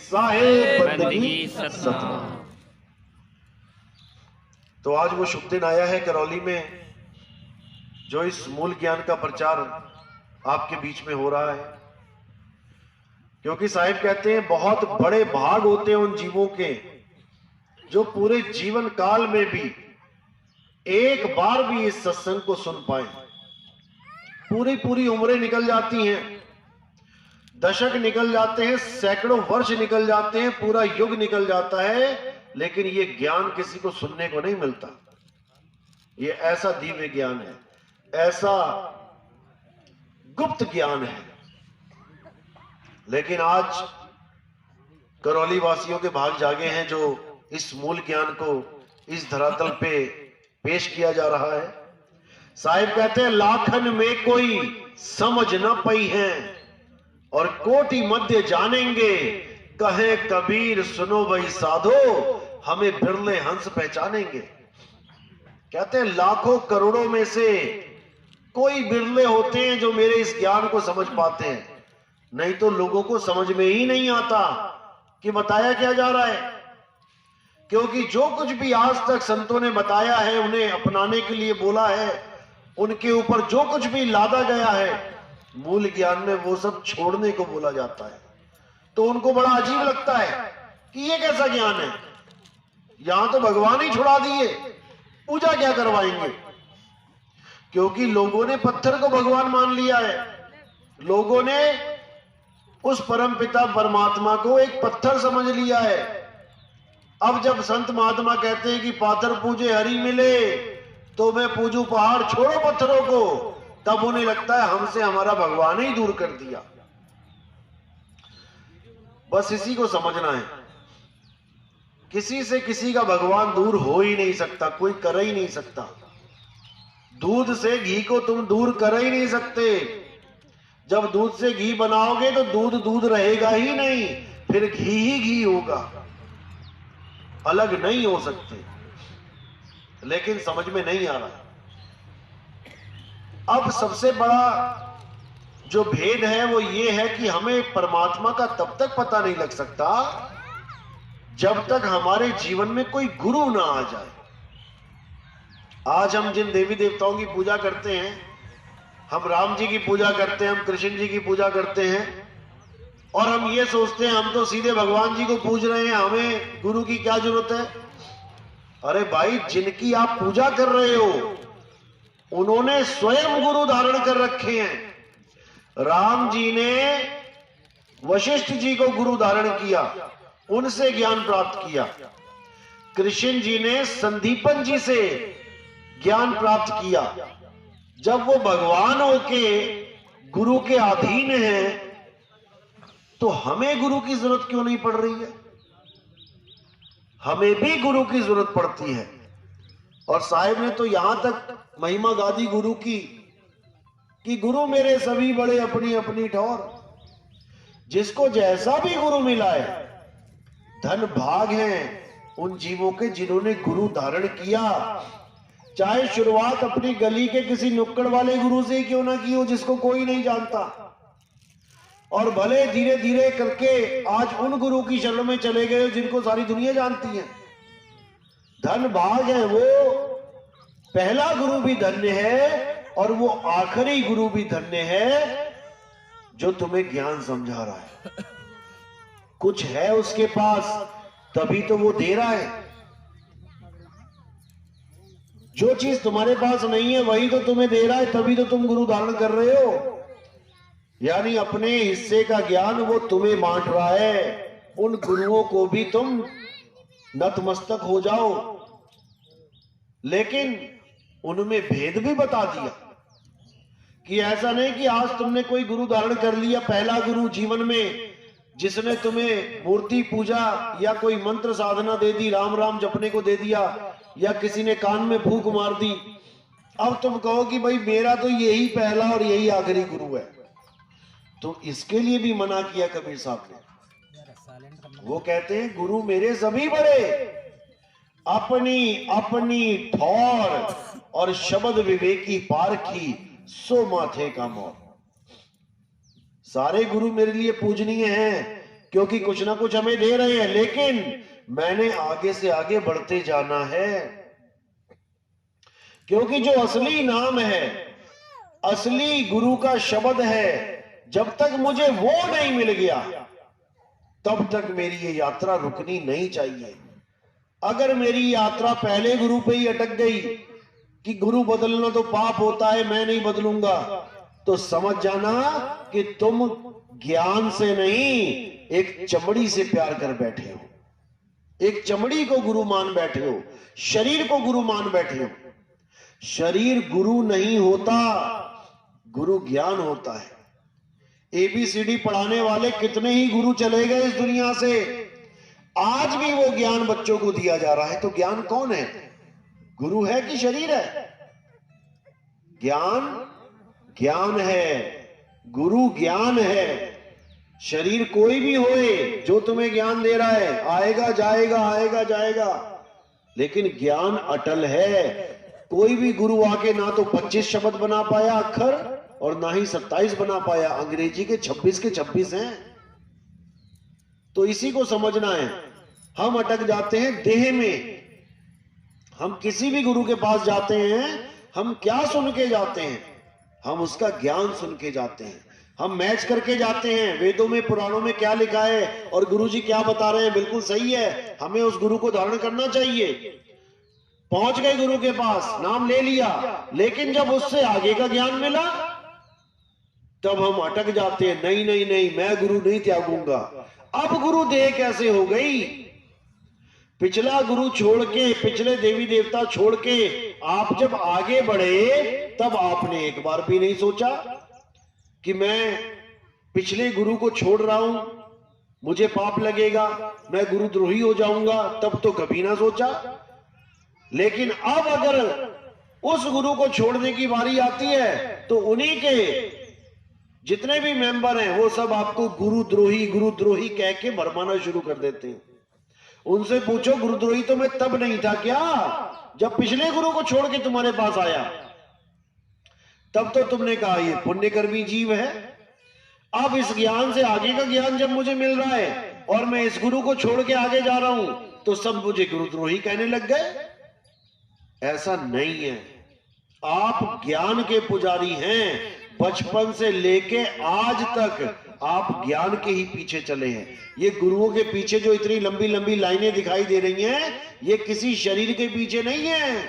साहेब बंदगी सतनाम। तो आज वो शुभ दिन आया है करौली में, जो इस मूल ज्ञान का प्रचार आपके बीच में हो रहा है। क्योंकि साहिब कहते हैं बहुत बड़े भाग होते हैं उन जीवों के जो पूरे जीवन काल में भी एक बार भी इस सत्संग को सुन पाए। पूरी पूरी उम्रें निकल जाती हैं, दशक निकल जाते हैं, सैकड़ों वर्ष निकल जाते हैं, पूरा युग निकल जाता है, लेकिन ये ज्ञान किसी को सुनने को नहीं मिलता। ये ऐसा दिव्य ज्ञान है, ऐसा गुप्त ज्ञान है। लेकिन आज करौली वासियों के भाग जागे हैं जो इस मूल ज्ञान को इस धरातल पे पेश किया जा रहा है। साहिब कहते हैं लाखन में कोई समझ न पई है और कोटि मध्य जानेंगे, कहे कबीर सुनो भाई साधो, हमें बिरले हंस पहचानेंगे। कहते हैं लाखों करोड़ों में से कोई बिरले होते हैं जो मेरे इस ज्ञान को समझ पाते हैं, नहीं तो लोगों को समझ में ही नहीं आता कि बताया क्या जा रहा है। क्योंकि जो कुछ भी आज तक संतों ने बताया है, उन्हें अपनाने के लिए बोला है, उनके ऊपर जो कुछ भी लादा गया है मूल ज्ञान में, वो सब छोड़ने को बोला जाता है। तो उनको बड़ा अजीब लगता है कि ये कैसा ज्ञान है, यहां तो भगवान ही छुड़ा दिए, पूजा क्या करवाएंगे। क्योंकि लोगों ने पत्थर को भगवान मान लिया है, लोगों ने उस परमपिता परमात्मा को एक पत्थर समझ लिया है। अब जब संत महात्मा कहते हैं कि पाथर पूजे हरि मिले, तो मैं पूजू पहाड़ छोड़ो पत्थरों को, तब उन्हें लगता है हमसे हमारा भगवान ही दूर कर दिया। बस इसी को समझना है, किसी से किसी का भगवान दूर हो ही नहीं सकता, कोई कर ही नहीं सकता। दूध से घी को तुम दूर कर ही नहीं सकते। जब दूध से घी बनाओगे तो दूध दूध रहेगा ही नहीं, फिर घी ही घी होगा, अलग नहीं हो सकते। लेकिन समझ में नहीं आ रहा। अब सबसे बड़ा जो भेद है वो ये है कि हमें परमात्मा का तब तक पता नहीं लग सकता जब तक हमारे जीवन में कोई गुरु ना आ जाए। आज हम जिन देवी देवताओं की पूजा करते हैं, हम राम जी की पूजा करते हैं, हम कृष्ण जी की पूजा करते हैं, और हम ये सोचते हैं हम तो सीधे भगवान जी को पूज रहे हैं, हमें गुरु की क्या जरूरत है। अरे भाई, जिनकी आप पूजा कर रहे हो उन्होंने स्वयं गुरु धारण कर रखे हैं। राम जी ने वशिष्ठ जी को गुरु धारण किया, उनसे ज्ञान प्राप्त किया। कृष्ण जी ने संदीपन जी से ज्ञान प्राप्त किया। जब वो भगवान होके गुरु के अधीन है, तो हमें गुरु की जरूरत क्यों नहीं पड़ रही है। हमें भी गुरु की जरूरत पड़ती है। और साहिब ने तो यहां तक महिमा गा दी गुरु की कि गुरु मेरे सभी बड़े अपनी अपनी ठौर। जिसको जैसा भी गुरु मिला है, धन भाग है उन जीवों के जिन्होंने गुरु धारण किया। चाहे शुरुआत अपनी गली के किसी नुक्कड़ वाले गुरु से क्यों ना की हो, जिसको कोई नहीं जानता, और भले धीरे धीरे करके आज उन गुरु की शरण में चले गए जिनको सारी दुनिया जानती है। धन भाग है वो पहला गुरु भी धन्य है और वो आखिरी गुरु भी धन्य है जो तुम्हें ज्ञान समझा रहा है। कुछ है उसके पास तभी तो वो दे रहा है। जो चीज तुम्हारे पास नहीं है वही तो तुम्हें दे रहा है, तभी तो तुम गुरु धारण कर रहे हो। यानी अपने हिस्से का ज्ञान वो तुम्हें बांट रहा है। उन गुरुओं को भी तुम नतमस्तक हो जाओ। लेकिन उनमें भेद भी बता दिया कि ऐसा नहीं कि आज तुमने कोई गुरु धारण कर लिया, पहला गुरु जीवन में जिसने तुम्हें मूर्ति पूजा या कोई मंत्र साधना दे दी, राम राम जपने को दे दिया, या किसी ने कान में फूंक मार दी, अब तुम कहो कि भाई मेरा तो यही पहला और यही आखिरी गुरु है। तो इसके लिए भी मना किया कबीर साहब ने। वो कहते हैं गुरु मेरे सभी बड़े, अपनी अपनी ठौर, और शब्द विवेकी पारखी सो माथे का मोर। सारे गुरु मेरे लिए पूजनीय हैं, क्योंकि कुछ ना कुछ हमें दे रहे हैं, लेकिन मैंने आगे से आगे बढ़ते जाना है, क्योंकि जो असली नाम है, असली गुरु का शब्द है, जब तक मुझे वो नहीं मिल गया तब तक मेरी ये यात्रा रुकनी नहीं चाहिए। अगर मेरी यात्रा पहले गुरु पे ही अटक गई कि गुरु बदलना तो पाप होता है, मैं नहीं बदलूंगा, तो समझ जाना कि तुम ज्ञान से नहीं, एक चमड़ी से प्यार कर बैठे हो, एक चमड़ी को गुरु मान बैठे हो, शरीर को गुरु मान बैठे हो। शरीर गुरु नहीं होता, गुरु ज्ञान होता है। एबीसीडी पढ़ाने वाले कितने ही गुरु चले गए इस दुनिया से, आज भी वो ज्ञान बच्चों को दिया जा रहा है। तो ज्ञान कौन है? गुरु है कि शरीर है? ज्ञान ज्ञान है, गुरु ज्ञान है। शरीर कोई भी होए जो तुम्हें ज्ञान दे रहा है, आएगा जाएगा, आएगा जाएगा, लेकिन ज्ञान अटल है। कोई भी गुरु आके ना तो 25 शब्द बना पाया अक्षर, और ना ही 27 बना पाया। अंग्रेजी के 26 के 26 हैं। तो इसी को समझना है। हम अटक जाते हैं देह में। हम किसी भी गुरु के पास जाते हैं, हम क्या सुन के जाते हैं? हम उसका ज्ञान सुन के जाते हैं। हम मैच करके जाते हैं, वेदों में पुराणों में क्या लिखा है और गुरुजी क्या बता रहे हैं, बिल्कुल सही है, हमें उस गुरु को धारण करना चाहिए। पहुंच गए गुरु के पास, नाम ले लिया, लेकिन जब उससे आगे का ज्ञान मिला तब हम अटक जाते हैं। नहीं नहीं नहीं, मैं गुरु नहीं त्यागूंगा। अब गुरु देह कैसे हो गई? पिछला गुरु छोड़ के, पिछले देवी देवता छोड़ के आप जब आगे बढ़े, तब आपने एक बार भी नहीं सोचा कि मैं पिछले गुरु को छोड़ रहा हूं, मुझे पाप लगेगा, मैं गुरुद्रोही हो जाऊंगा। तब तो कभी ना सोचा। लेकिन अब अगर उस गुरु को छोड़ने की बारी आती है, तो उन्हीं के जितने भी मेंबर हैं वो सब आपको गुरुद्रोही कह के भरमाना शुरू कर देते हैं। उनसे पूछो, गुरुद्रोही तो मैं तब नहीं था क्या, जब पिछले गुरु को छोड़ के तुम्हारे पास आया? तब तो तुमने कहा ये पुण्यकर्मी जीव है। अब इस ज्ञान से आगे का ज्ञान जब मुझे मिल रहा है और मैं इस गुरु को छोड़ के आगे जा रहा हूं, तो सब मुझे गुरुद्रोही कहने लग गए। ऐसा नहीं है। आप ज्ञान के पुजारी हैं। बचपन से लेके आज तक आप ज्ञान के ही पीछे चले हैं। ये गुरुओं के पीछे जो इतनी लंबी लंबी लाइनें दिखाई दे रही हैं, ये किसी शरीर के पीछे नहीं है,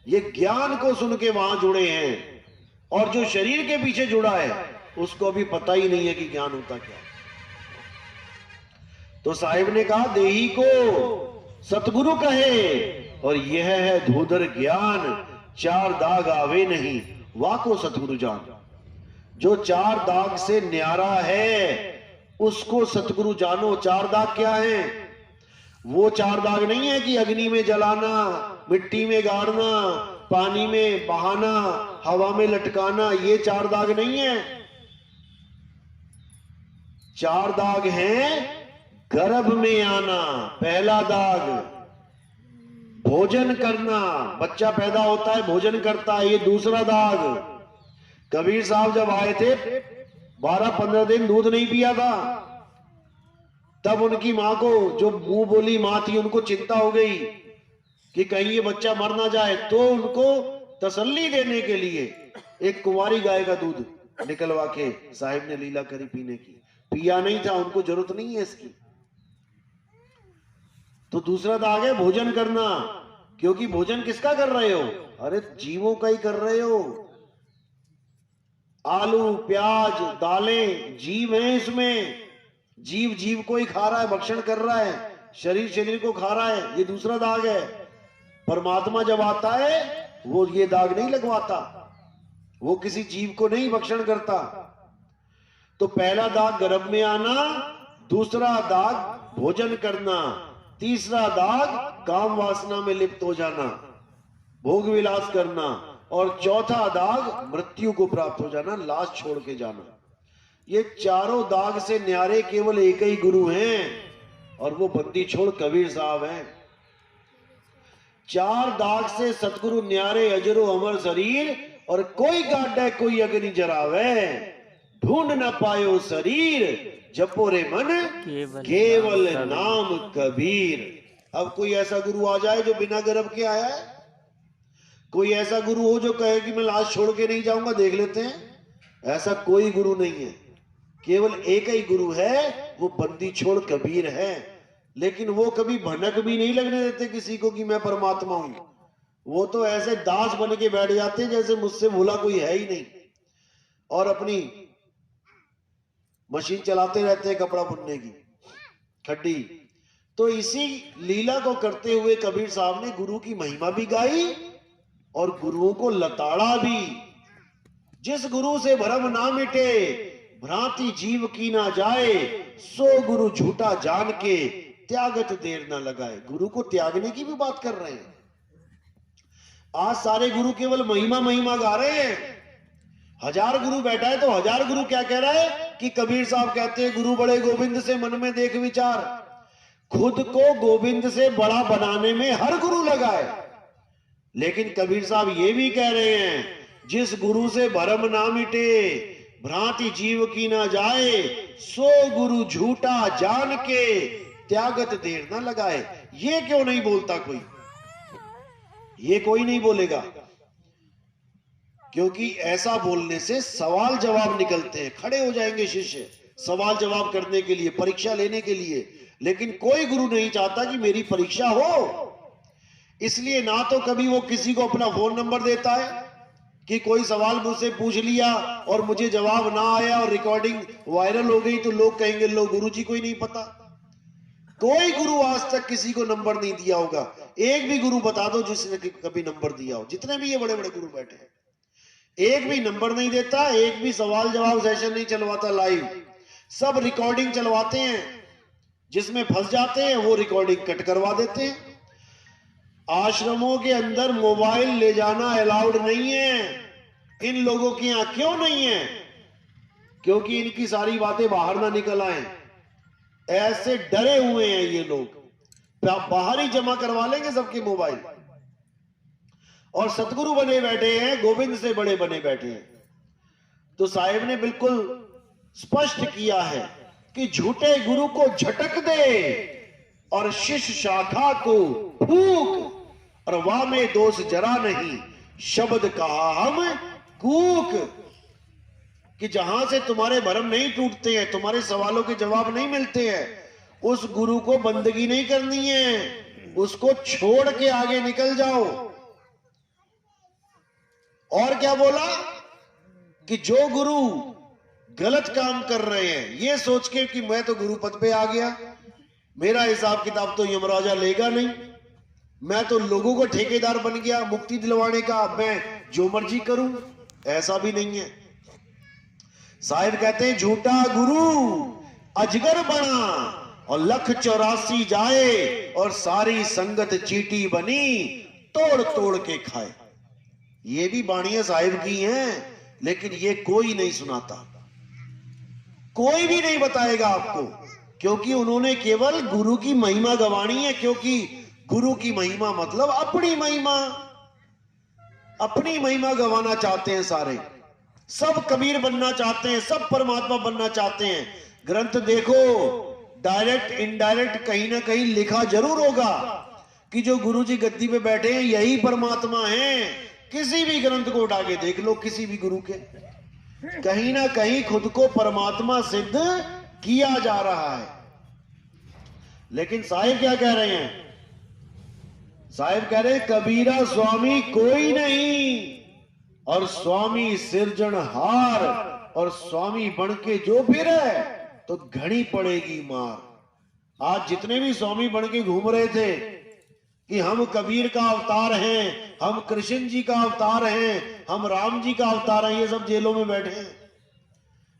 ये ज्ञान को सुन के वहां जुड़े हैं। और जो शरीर के पीछे जुड़ा है उसको अभी पता ही नहीं है कि ज्ञान होता क्या। तो साहिब ने कहा, देही को सतगुरु कहे और यह है धूधर ज्ञान, 4 दाग आवे नहीं वाको सतगुरु जान। जो 4 दाग से न्यारा है उसको सतगुरु जानो। 4 दाग क्या है? वो 4 दाग नहीं है कि अग्नि में जलाना, मिट्टी में गाड़ना, पानी में बहाना, हवा में लटकाना, ये 4 दाग नहीं है। 4 दाग हैं गर्भ में आना, पहला दाग। भोजन करना, बच्चा पैदा होता है भोजन करता है, ये दूसरा दाग। कबीर साहब जब आए थे 12-15 दिन दूध नहीं पिया था, तब उनकी मां को, जो मुंह बोली मां थी, उनको चिंता हो गई कि कहीं ये बच्चा मर ना जाए। तो उनको तसल्ली देने के लिए एक कुंवारी गाय का दूध निकलवा के साहिब ने लीला करी पीने की। पिया नहीं था, उनको जरूरत नहीं है इसकी। तो दूसरा दाग है भोजन करना, क्योंकि भोजन किसका कर रहे हो? अरे जीवों का ही कर रहे हो। आलू, प्याज, दालें जीव हैं इसमें। जीव जीव को ही खा रहा है, भक्षण कर रहा है, शरीर शरीर को खा रहा है, ये दूसरा दाग है। परमात्मा जब आता है वो ये दाग नहीं लगवाता, वो किसी जीव को नहीं भक्षण करता। तो पहला दाग गर्भ में आना, दूसरा दाग भोजन करना, तीसरा दाग काम वासना में लिप्त हो जाना, भोग विलास करना, और चौथा दाग मृत्यु को प्राप्त हो जाना, लाश छोड़ के जाना। ये चारों दाग से न्यारे केवल एक ही गुरु हैं, और वो बंदी छोड़ कबीर साहब हैं। 4 दाग से सतगुरु न्यारे, अजरो अमर शरीर, और कोई गाड्डे कोई अग्नि जरावे, ढूंढ न पायो शरीर, जपो रे मन केवल नाम कबीर। अब कोई ऐसा गुरु आ जाए जो बिना गर्भ के आया है? कोई ऐसा गुरु हो जो कहे कि मैं लाश छोड़ के नहीं जाऊंगा? देख लेते हैं। ऐसा कोई गुरु नहीं है, केवल एक ही गुरु है, वो बंदी छोड़ कबीर है। लेकिन वो कभी भनक भी नहीं लगने देते किसी को कि मैं परमात्मा हूं। वो तो ऐसे दास बन के बैठ जाते हैं जैसे मुझसे भूला कोई है ही नहीं, और अपनी मशीन चलाते रहते हैं कपड़ा बुनने की, खड्डी। तो इसी लीला को करते हुए कबीर साहब ने गुरु की महिमा भी गाई और गुरुओं को लताड़ा भी। जिस गुरु से भरम ना मिटे, भ्रांति जीव की ना जाए, सो गुरु झूठा जान के त्यागत देर ना लगाए। गुरु को त्यागने की भी बात कर रहे हैं। आज सारे गुरु केवल महिमा महिमा गा रहे हैं। 1000 गुरु बैठा है तो 1000 गुरु क्या कह रहा है कि कबीर साहब कहते हैं गुरु बड़े गोविंद से मन में देख विचार। खुद को गोविंद से बड़ा बनाने में हर गुरु लगा है। लेकिन कबीर साहब ये भी कह रहे हैं, जिस गुरु से भरम ना मिटे, भ्रांति जीव की ना जाए, सो गुरु झूठा जान के त्यागत देर ना लगाए। ये क्यों नहीं बोलता कोई? ये कोई नहीं बोलेगा, क्योंकि ऐसा बोलने से सवाल जवाब निकलते हैं। खड़े हो जाएंगे शिष्य सवाल जवाब करने के लिए, परीक्षा लेने के लिए। लेकिन कोई गुरु नहीं चाहता कि मेरी परीक्षा हो। इसलिए ना तो कभी वो किसी को अपना फोन नंबर देता है कि कोई सवाल मुझसे पूछ लिया और मुझे जवाब ना आया और रिकॉर्डिंग वायरल हो गई तो लोग कहेंगे लो गुरु जी को ही नहीं पता। कोई गुरु आज तक किसी को नंबर नहीं दिया होगा। एक भी गुरु बता दो जिसने कभी नंबर दिया हो। जितने भी ये बड़े बड़े गुरु बैठे हैं, एक भी नंबर नहीं देता, एक भी सवाल जवाब सेशन नहीं चलवाता लाइव। सब रिकॉर्डिंग चलवाते हैं, जिसमें फंस जाते हैं वो रिकॉर्डिंग कट करवा देते हैं। आश्रमों के अंदर मोबाइल ले जाना अलाउड नहीं है। इन लोगों के यहां क्यों नहीं है? क्योंकि इनकी सारी बातें बाहर ना निकल आए। ऐसे डरे हुए हैं ये लोग, बाहर ही जमा करवा लेंगे सबके मोबाइल। और सतगुरु बने बैठे हैं, गोविंद से बड़े बने बैठे हैं। तो साहिब ने बिल्कुल स्पष्ट किया है कि झूठे गुरु को झटक दे और शिष्य शाखा को फूक, और वाह में दोष जरा नहीं, शब्द कहा हम कूक। कि जहां से तुम्हारे भरम नहीं टूटते हैं, तुम्हारे सवालों के जवाब नहीं मिलते हैं, उस गुरु को बंदगी नहीं करनी है, उसको छोड़ के आगे निकल जाओ। और क्या बोला कि जो गुरु गलत काम कर रहे हैं, ये सोच के कि मैं तो गुरु पद पे आ गया, मेरा हिसाब किताब तो यमराजा लेगा नहीं, मैं तो लोगों को ठेकेदार बन गया मुक्ति दिलवाने का, मैं जो मर्जी करूं, ऐसा भी नहीं है। साहिब कहते हैं झूठा गुरु अजगर बना और 184 जाए, और सारी संगत चीटी बनी तोड़ तोड़ के खाए। ये भी बाणियां साहिब की हैं, लेकिन ये कोई नहीं सुनाता, कोई भी नहीं बताएगा आपको, क्योंकि उन्होंने केवल गुरु की महिमा गवानी है। क्योंकि गुरु की महिमा मतलब अपनी महिमा, अपनी महिमा गवाना चाहते हैं सारे। सब कबीर बनना चाहते हैं, सब परमात्मा बनना चाहते हैं। ग्रंथ देखो, डायरेक्ट इनडायरेक्ट कहीं ना कहीं लिखा जरूर होगा कि जो गुरु जी गद्दी पे बैठे हैं यही परमात्मा हैं। किसी भी ग्रंथ को उठा के देख लो, किसी भी गुरु के, कहीं ना कहीं खुद को परमात्मा सिद्ध किया जा रहा है। लेकिन साहिब क्या कह रहे हैं? साहिब कह रहे हैं कबीरा स्वामी कोई नहीं, और स्वामी सिरजनहार, और स्वामी बन के जो फिरे तो घड़ी पड़ेगी मार। आज जितने भी स्वामी बन के घूम रहे थे कि हम कबीर का अवतार हैं, हम कृष्ण जी का अवतार हैं, हम राम जी का अवतार हैं, ये सब जेलों में बैठे हैं।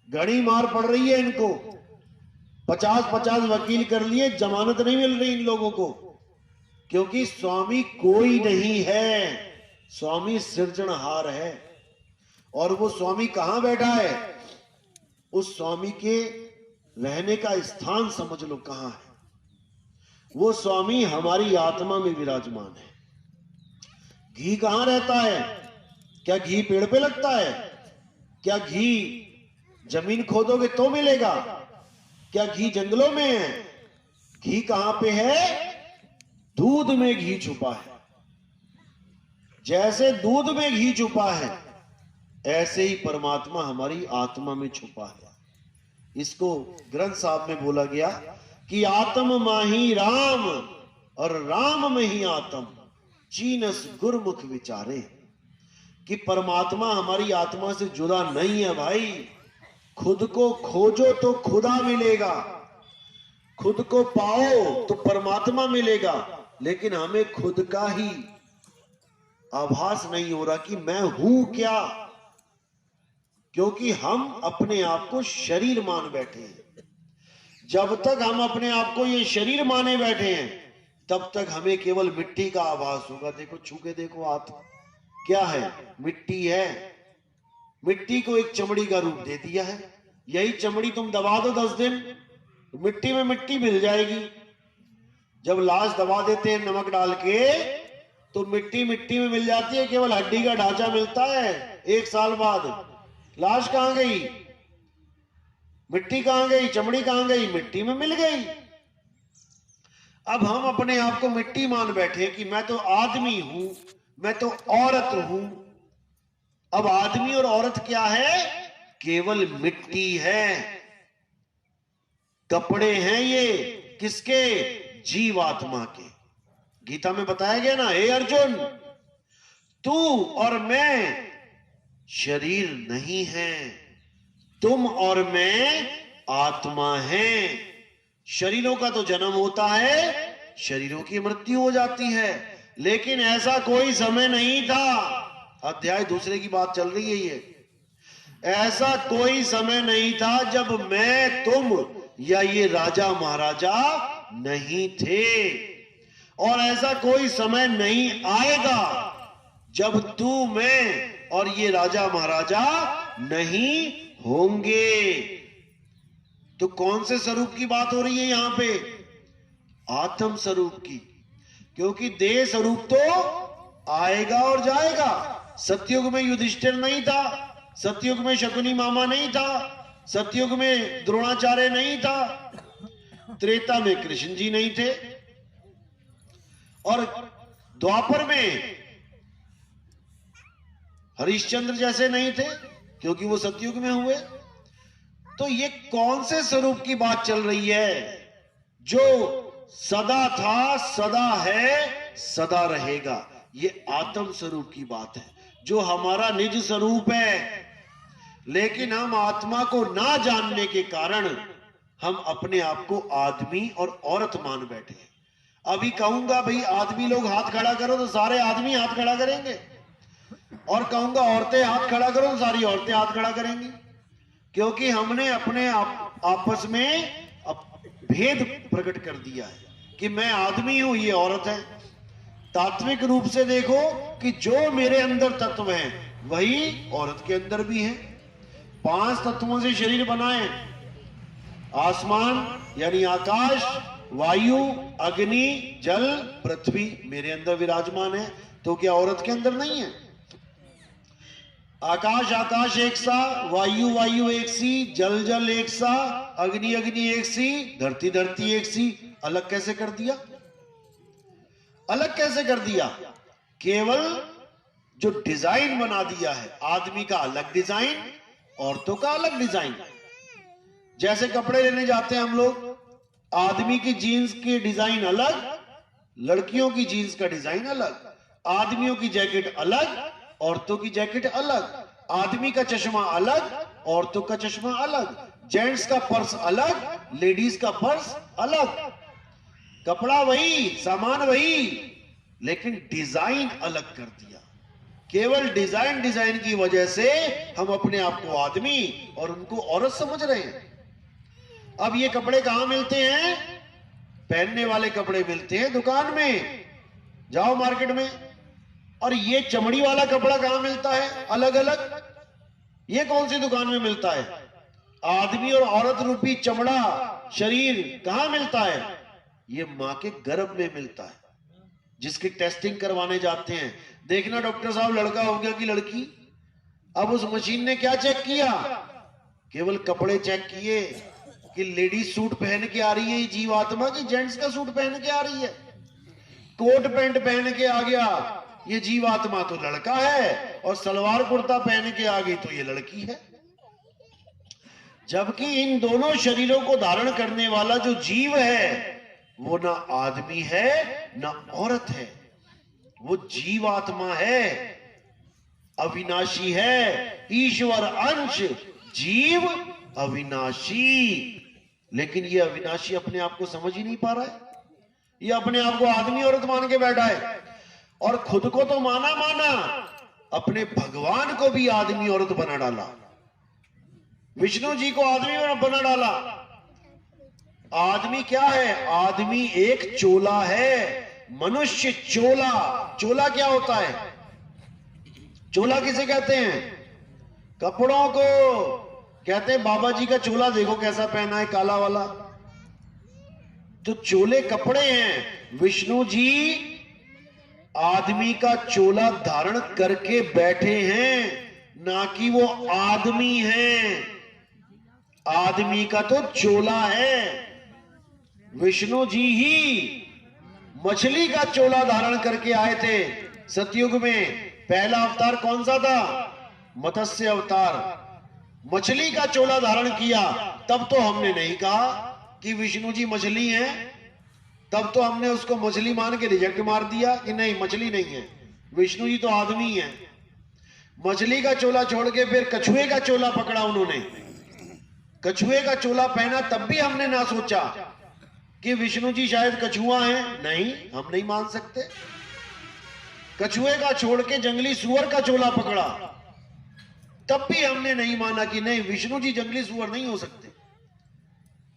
घड़ी मार पड़ रही है इनको। 50-50 वकील कर लिए, जमानत नहीं मिल रही इन लोगों को, क्योंकि स्वामी कोई नहीं है, स्वामी सिरजनहार है। और वो स्वामी कहां बैठा है? उस स्वामी के रहने का स्थान समझ लो कहां है। वो स्वामी हमारी आत्मा में विराजमान है। घी कहां रहता है? क्या घी पेड़ पे लगता है? क्या घी जमीन खोदोगे तो मिलेगा। क्या घी जंगलों में है? घी कहां पे है? दूध में घी छुपा है। जैसे दूध में घी छुपा है, ऐसे ही परमात्मा हमारी आत्मा में छुपा है। इसको ग्रंथ साहब में बोला गया कि आत्म माही राम और राम में ही आत्म, चीनस गुरमुख विचारे। कि परमात्मा हमारी आत्मा से जुदा नहीं है भाई। खुद को खोजो तो खुदा मिलेगा, खुद को पाओ तो परमात्मा मिलेगा। लेकिन हमें खुद का ही आभास नहीं हो रहा कि मैं हूं क्या, क्योंकि हम अपने आप को शरीर मान बैठे हैं। जब तक हम अपने आप को ये शरीर माने बैठे हैं, तब तक हमें केवल मिट्टी का आभास होगा। देखो, छू के देखो, हाथ क्या है? मिट्टी है। मिट्टी को एक चमड़ी का रूप दे दिया है। यही चमड़ी तुम दबा दो 10 दिन, मिट्टी में मिट्टी मिल जाएगी। जब लाश दबा देते हैं नमक डाल के, तो मिट्टी मिट्टी में मिल जाती है, केवल हड्डी का ढांचा मिलता है। 1 साल बाद लाश कहां गई? मिट्टी कहां गई? चमड़ी कहां गई? मिट्टी में मिल गई। अब हम अपने आप को मिट्टी मान बैठे कि मैं तो आदमी हूं, मैं तो औरत हूं। अब आदमी और औरत क्या है? केवल मिट्टी है, कपड़े हैं ये। किसके? जीवात्मा के। गीता में बताया गया ना, हे अर्जुन, तू और मैं शरीर नहीं है, तुम और मैं आत्मा हैं। शरीरों का तो जन्म होता है, शरीरों की मृत्यु हो जाती है। लेकिन ऐसा कोई समय नहीं था, अध्याय दूसरे की बात चल रही है ये, ऐसा कोई समय नहीं था जब मैं, तुम या ये राजा महाराजा नहीं थे। और ऐसा कोई समय नहीं आएगा जब तू, मैं और ये राजा महाराजा नहीं होंगे। तो कौन से स्वरूप की बात हो रही है यहां पे? आत्म स्वरूप की। क्योंकि देह स्वरूप तो आएगा और जाएगा। सतयुग में युधिष्ठिर नहीं था, सतयुग में शकुनी मामा नहीं था, सतयुग में द्रोणाचार्य नहीं था, त्रेता में कृष्ण जी नहीं थे, और द्वापर में हरिश्चंद्र जैसे नहीं थे, क्योंकि वो सतयुग में हुए। तो ये कौन से स्वरूप की बात चल रही है? जो सदा था, सदा है, सदा रहेगा। ये आत्म स्वरूप की बात है, जो हमारा निज स्वरूप है। लेकिन हम आत्मा को ना जानने के कारण हम अपने आप को आदमी और औरत मान बैठे हैं। अभी कहूंगा भाई आदमी लोग हाथ खड़ा करो तो सारे आदमी हाथ खड़ा करेंगे, और कहूंगा औरतें हाथ खड़ा करो तो सारी औरतें हाथ खड़ा करेंगी। क्योंकि हमने अपने आपस में भेद प्रकट कर दिया है कि मैं आदमी हूं, ये औरत है। तात्विक रूप से देखो कि जो मेरे अंदर तत्व हैं वही औरत के अंदर भी हैं। 5 तत्वों से शरीर बनाए, आसमान यानी आकाश, वायु, अग्नि, जल, पृथ्वी मेरे अंदर विराजमान है। तो क्या औरत के अंदर नहीं है? आकाश आकाश एक सा, वायु वायु एक सी, जल जल एक सा, अग्नि अग्नि एक सी, धरती धरती एक सी। अलग कैसे कर दिया? अलग कैसे कर दिया? केवल जो डिजाइन बना दिया है, आदमी का अलग डिजाइन, औरतों का अलग डिजाइन। जैसे कपड़े लेने जाते हैं हम लोग, आदमी की जीन्स की डिजाइन अलग, लड़कियों की जीन्स का डिजाइन अलग, आदमियों की जैकेट अलग, औरतों की जैकेट अलग, आदमी का चश्मा अलग, औरतों का चश्मा अलग, जेंट्स का पर्स अलग, लेडीज का पर्स अलग। कपड़ा वही, सामान वही, लेकिन डिजाइन अलग कर दिया। केवल डिजाइन की वजह से हम अपने आप को आदमी और उनको औरत समझ रहे हैं। अब ये कपड़े कहां मिलते हैं? पहनने वाले कपड़े मिलते हैं दुकान में, जाओ मार्केट में। और ये चमड़ी वाला कपड़ा कहां मिलता है? अलग अलग। ये कौन सी दुकान में मिलता है? आदमी और औरत रूपी चमड़ा, शरीर कहां मिलता है? ये मां के गर्भ में मिलता है। जिसकी टेस्टिंग करवाने जाते हैं, देखना डॉक्टर साहब लड़का हो गया कि लड़की। अब उस मशीन ने क्या चेक किया केवल कपड़े चेक किए कि लेडीज सूट पहन के आ रही है जीवात्मा की जेंट्स का सूट पहन के आ रही है, कोट पैंट पहन के आ गया ये जीवात्मा तो लड़का है, और सलवार कुर्ता पहन के आ गई तो ये लड़की है। जबकि इन दोनों शरीरों को धारण करने वाला जो जीव है वो ना आदमी है ना औरत है, वो जीवात्मा है, अविनाशी है, ईश्वर अंश, जीव अविनाशी। लेकिन ये अविनाशी अपने आप को समझ ही नहीं पा रहा है, ये अपने आप को आदमी औरत मान के बैठा है, और खुद को तो माना अपने भगवान को भी आदमी औरत बना डाला, विष्णु जी को आदमी बना डाला। आदमी क्या है? आदमी एक चोला है, मनुष्य चोला। चोला क्या होता है? चोला किसे कहते हैं? कपड़ों को कहते हैं। बाबा जी का चोला देखो कैसा पहना है, काला वाला, तो चोले कपड़े हैं। विष्णु जी आदमी का चोला धारण करके बैठे हैं, ना कि वो आदमी हैं। आदमी का तो चोला है। विष्णु जी ही मछली का चोला धारण करके आए थे सतयुग में। पहला अवतार कौन सा था? मत्स्य अवतार। मछली का चोला धारण किया, तब तो हमने नहीं कहा कि विष्णु जी मछली हैं, तब तो हमने उसको मछली मान के रिजेक्ट मार दिया कि नहीं मछली नहीं है, विष्णु जी तो आदमी है। मछली का चोला छोड़ के फिर कछुए का चोला पकड़ा उन्होंने, कछुए का चोला पहना, तब भी हमने ना सोचा कि विष्णु जी शायद कछुआ हैं। नहीं, हम नहीं मान सकते। कछुए का छोड़ के जंगली सुअर का चोला पकड़ा, तब भी हमने नहीं माना कि नहीं विष्णु जी जंगली सुअर नहीं हो सकते।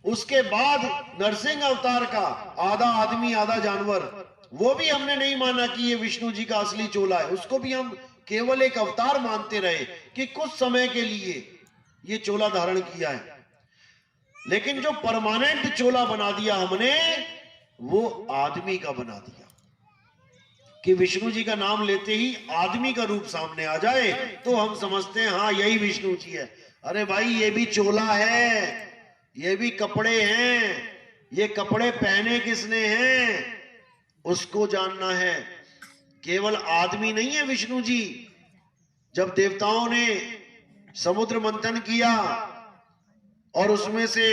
उसके बाद नरसिंह अवतार का आधा आदमी आधा जानवर, वो भी हमने नहीं माना कि ये विष्णु जी का असली चोला है। उसको भी हम केवल एक अवतार मानते रहे कि कुछ समय के लिए ये चोला धारण किया है। लेकिन जो परमानेंट चोला बना दिया हमने, वो आदमी का बना दिया कि विष्णु जी का नाम लेते ही आदमी का रूप सामने आ जाए तो हम समझते हैं हाँ यही विष्णु जी है। अरे भाई, ये भी चोला है, ये भी कपड़े हैं। ये कपड़े पहने किसने हैं उसको जानना है। केवल आदमी नहीं है विष्णु जी। जब देवताओं ने समुद्र मंथन किया और उसमें से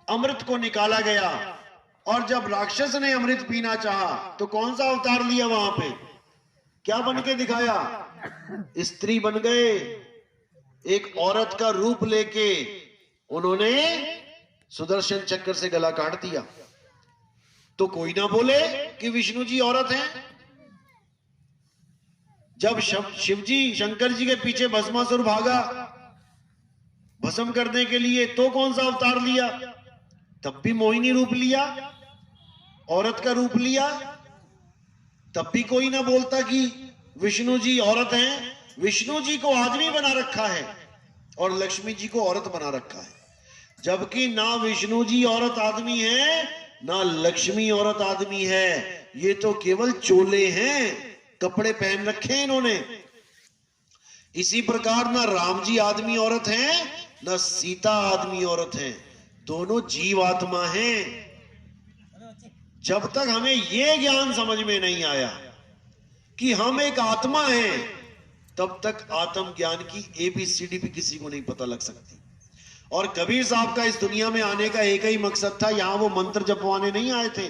अमृत को निकाला गया, और जब राक्षस ने अमृत पीना चाहा तो कौन सा अवतार लिया? वहां पे क्या बन के दिखाया? स्त्री बन गए। एक औरत का रूप लेके उन्होंने सुदर्शन चक्र से गला काट दिया। तो कोई ना बोले कि विष्णु जी औरत हैं। जब शिव जी शंकर जी के पीछे भस्मासुर भागा भस्म करने के लिए, तो कौन सा अवतार लिया? तब भी मोहिनी रूप लिया, औरत का रूप लिया। तब भी कोई ना बोलता कि विष्णु जी औरत हैं। विष्णु जी को आदमी बना रखा है और लक्ष्मी जी को औरत बना रखा है। जबकि ना विष्णु जी औरत आदमी है, ना लक्ष्मी औरत आदमी है। ये तो केवल चोले हैं, कपड़े पहन रखे हैं इन्होंने। इसी प्रकार ना राम जी आदमी औरत हैं, ना सीता आदमी औरत हैं। दोनों जीव आत्मा हैं। जब तक हमें यह ज्ञान समझ में नहीं आया कि हम एक आत्मा हैं, तब तक आत्म ज्ञान की ABCD भी किसी को नहीं पता लग सकती। और कबीर साहब का इस दुनिया में आने का एक ही मकसद था। यहां वो मंत्र जपवाने नहीं आए थे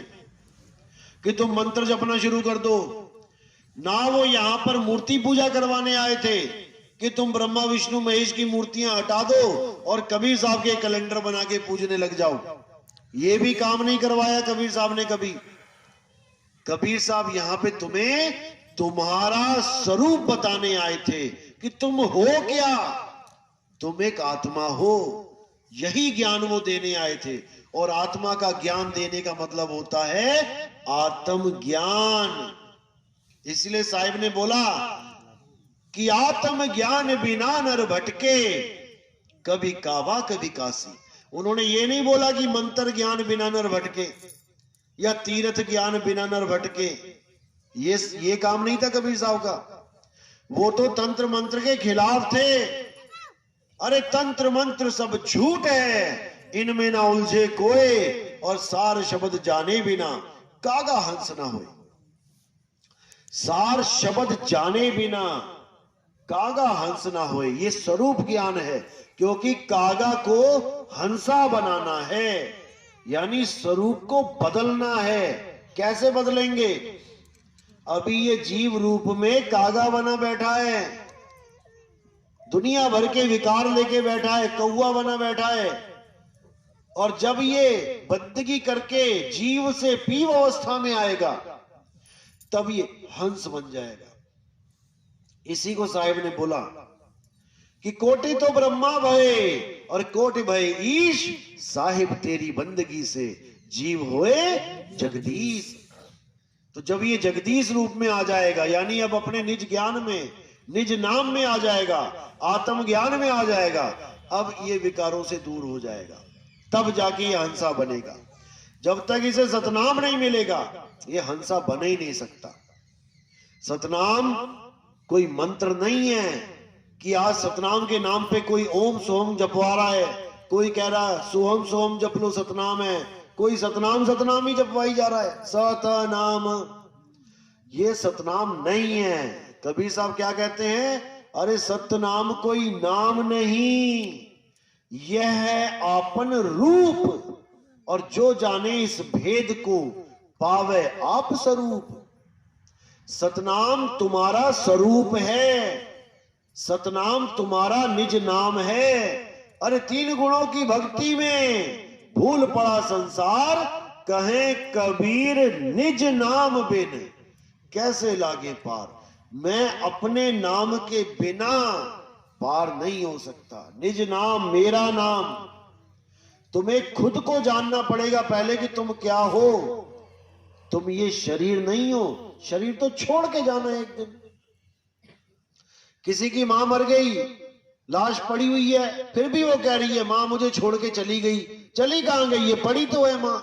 कि तुम मंत्र जपना शुरू कर दो, ना वो यहां पर मूर्ति पूजा करवाने आए थे कि तुम ब्रह्मा विष्णु महेश की मूर्तियां हटा दो और कबीर साहब के कैलेंडर बना के पूजने लग जाओ। ये भी काम नहीं करवाया कबीर साहब ने कभी। कबीर साहब यहां पे तुम्हें तुम्हारा स्वरूप बताने आए थे कि तुम हो क्या, तुम एक आत्मा हो। यही ज्ञान वो देने आए थे। और आत्मा का ज्ञान देने का मतलब होता है आत्म ज्ञान। इसलिए साहिब ने बोला कि आत्म ज्ञान बिना नर भटके, कभी काबा कभी काशी। उन्होंने ये नहीं बोला कि मंत्र ज्ञान बिना नर भटके या तीर्थ ज्ञान बिना नर भटके। ये काम नहीं था कबीर साहब का। वो तो तंत्र मंत्र के खिलाफ थे। अरे तंत्र मंत्र सब झूठ है, इनमें ना उलझे कोई, और सार शब्द जाने बिना कागा हंस ना होए। सार शब्द जाने बिना कागा हंस ना होए, ये स्वरूप ज्ञान है। क्योंकि कागा को हंसा बनाना है, यानी स्वरूप को बदलना है। कैसे बदलेंगे? अभी ये जीव रूप में कागा बना बैठा है, दुनिया भर के विकार लेके बैठा है, कौवा बना बैठा है। और जब ये बंदगी करके जीव से पीव अवस्था में आएगा, तब ये हंस बन जाएगा। इसी को साहिब ने बोला कि कोटि तो ब्रह्मा भय और कोटि भय ईश, साहिब तेरी बंदगी से जीव होए जगदीश। तो जब ये जगदीश रूप में आ जाएगा, यानी अब अपने निज ज्ञान में, निज नाम में आ जाएगा, आत्म ज्ञान में आ जाएगा, अब ये विकारों से दूर हो जाएगा, तब जाके ये हंसा बनेगा। जब तक इसे सतनाम नहीं मिलेगा, ये हंसा बन ही नहीं सकता। सतनाम कोई मंत्र नहीं है कि आज सतनाम के नाम पे कोई ओम सोम जपवा रहा है, कोई कह रहा है सोहम सोम जप लो सतनाम है, कोई सतनाम सतनाम ही जपवाई जा रहा है। सतनाम, ये सतनाम नहीं है। कबीर साहब क्या कहते हैं? अरे सतनाम कोई नाम नहीं, यह है आपन रूप, और जो जाने इस भेद को पावे आप स्वरूप। सतनाम तुम्हारा स्वरूप है, सतनाम तुम्हारा निज नाम है। अरे 3 गुणों की भक्ति में भूल पड़ा संसार, कहे कबीर निज नाम बिन कैसे लागे पार। मैं अपने नाम के बिना पार नहीं हो सकता। निज नाम मेरा नाम। तुम्हें खुद को जानना पड़ेगा पहले कि तुम क्या हो। तुम ये शरीर नहीं हो, शरीर तो छोड़ के जाना है एक दिन। किसी की मां मर गई, लाश पड़ी हुई है, फिर भी वो कह रही है मां मुझे छोड़ के चली गई। चली कहां गई? ये पड़ी तो है मां।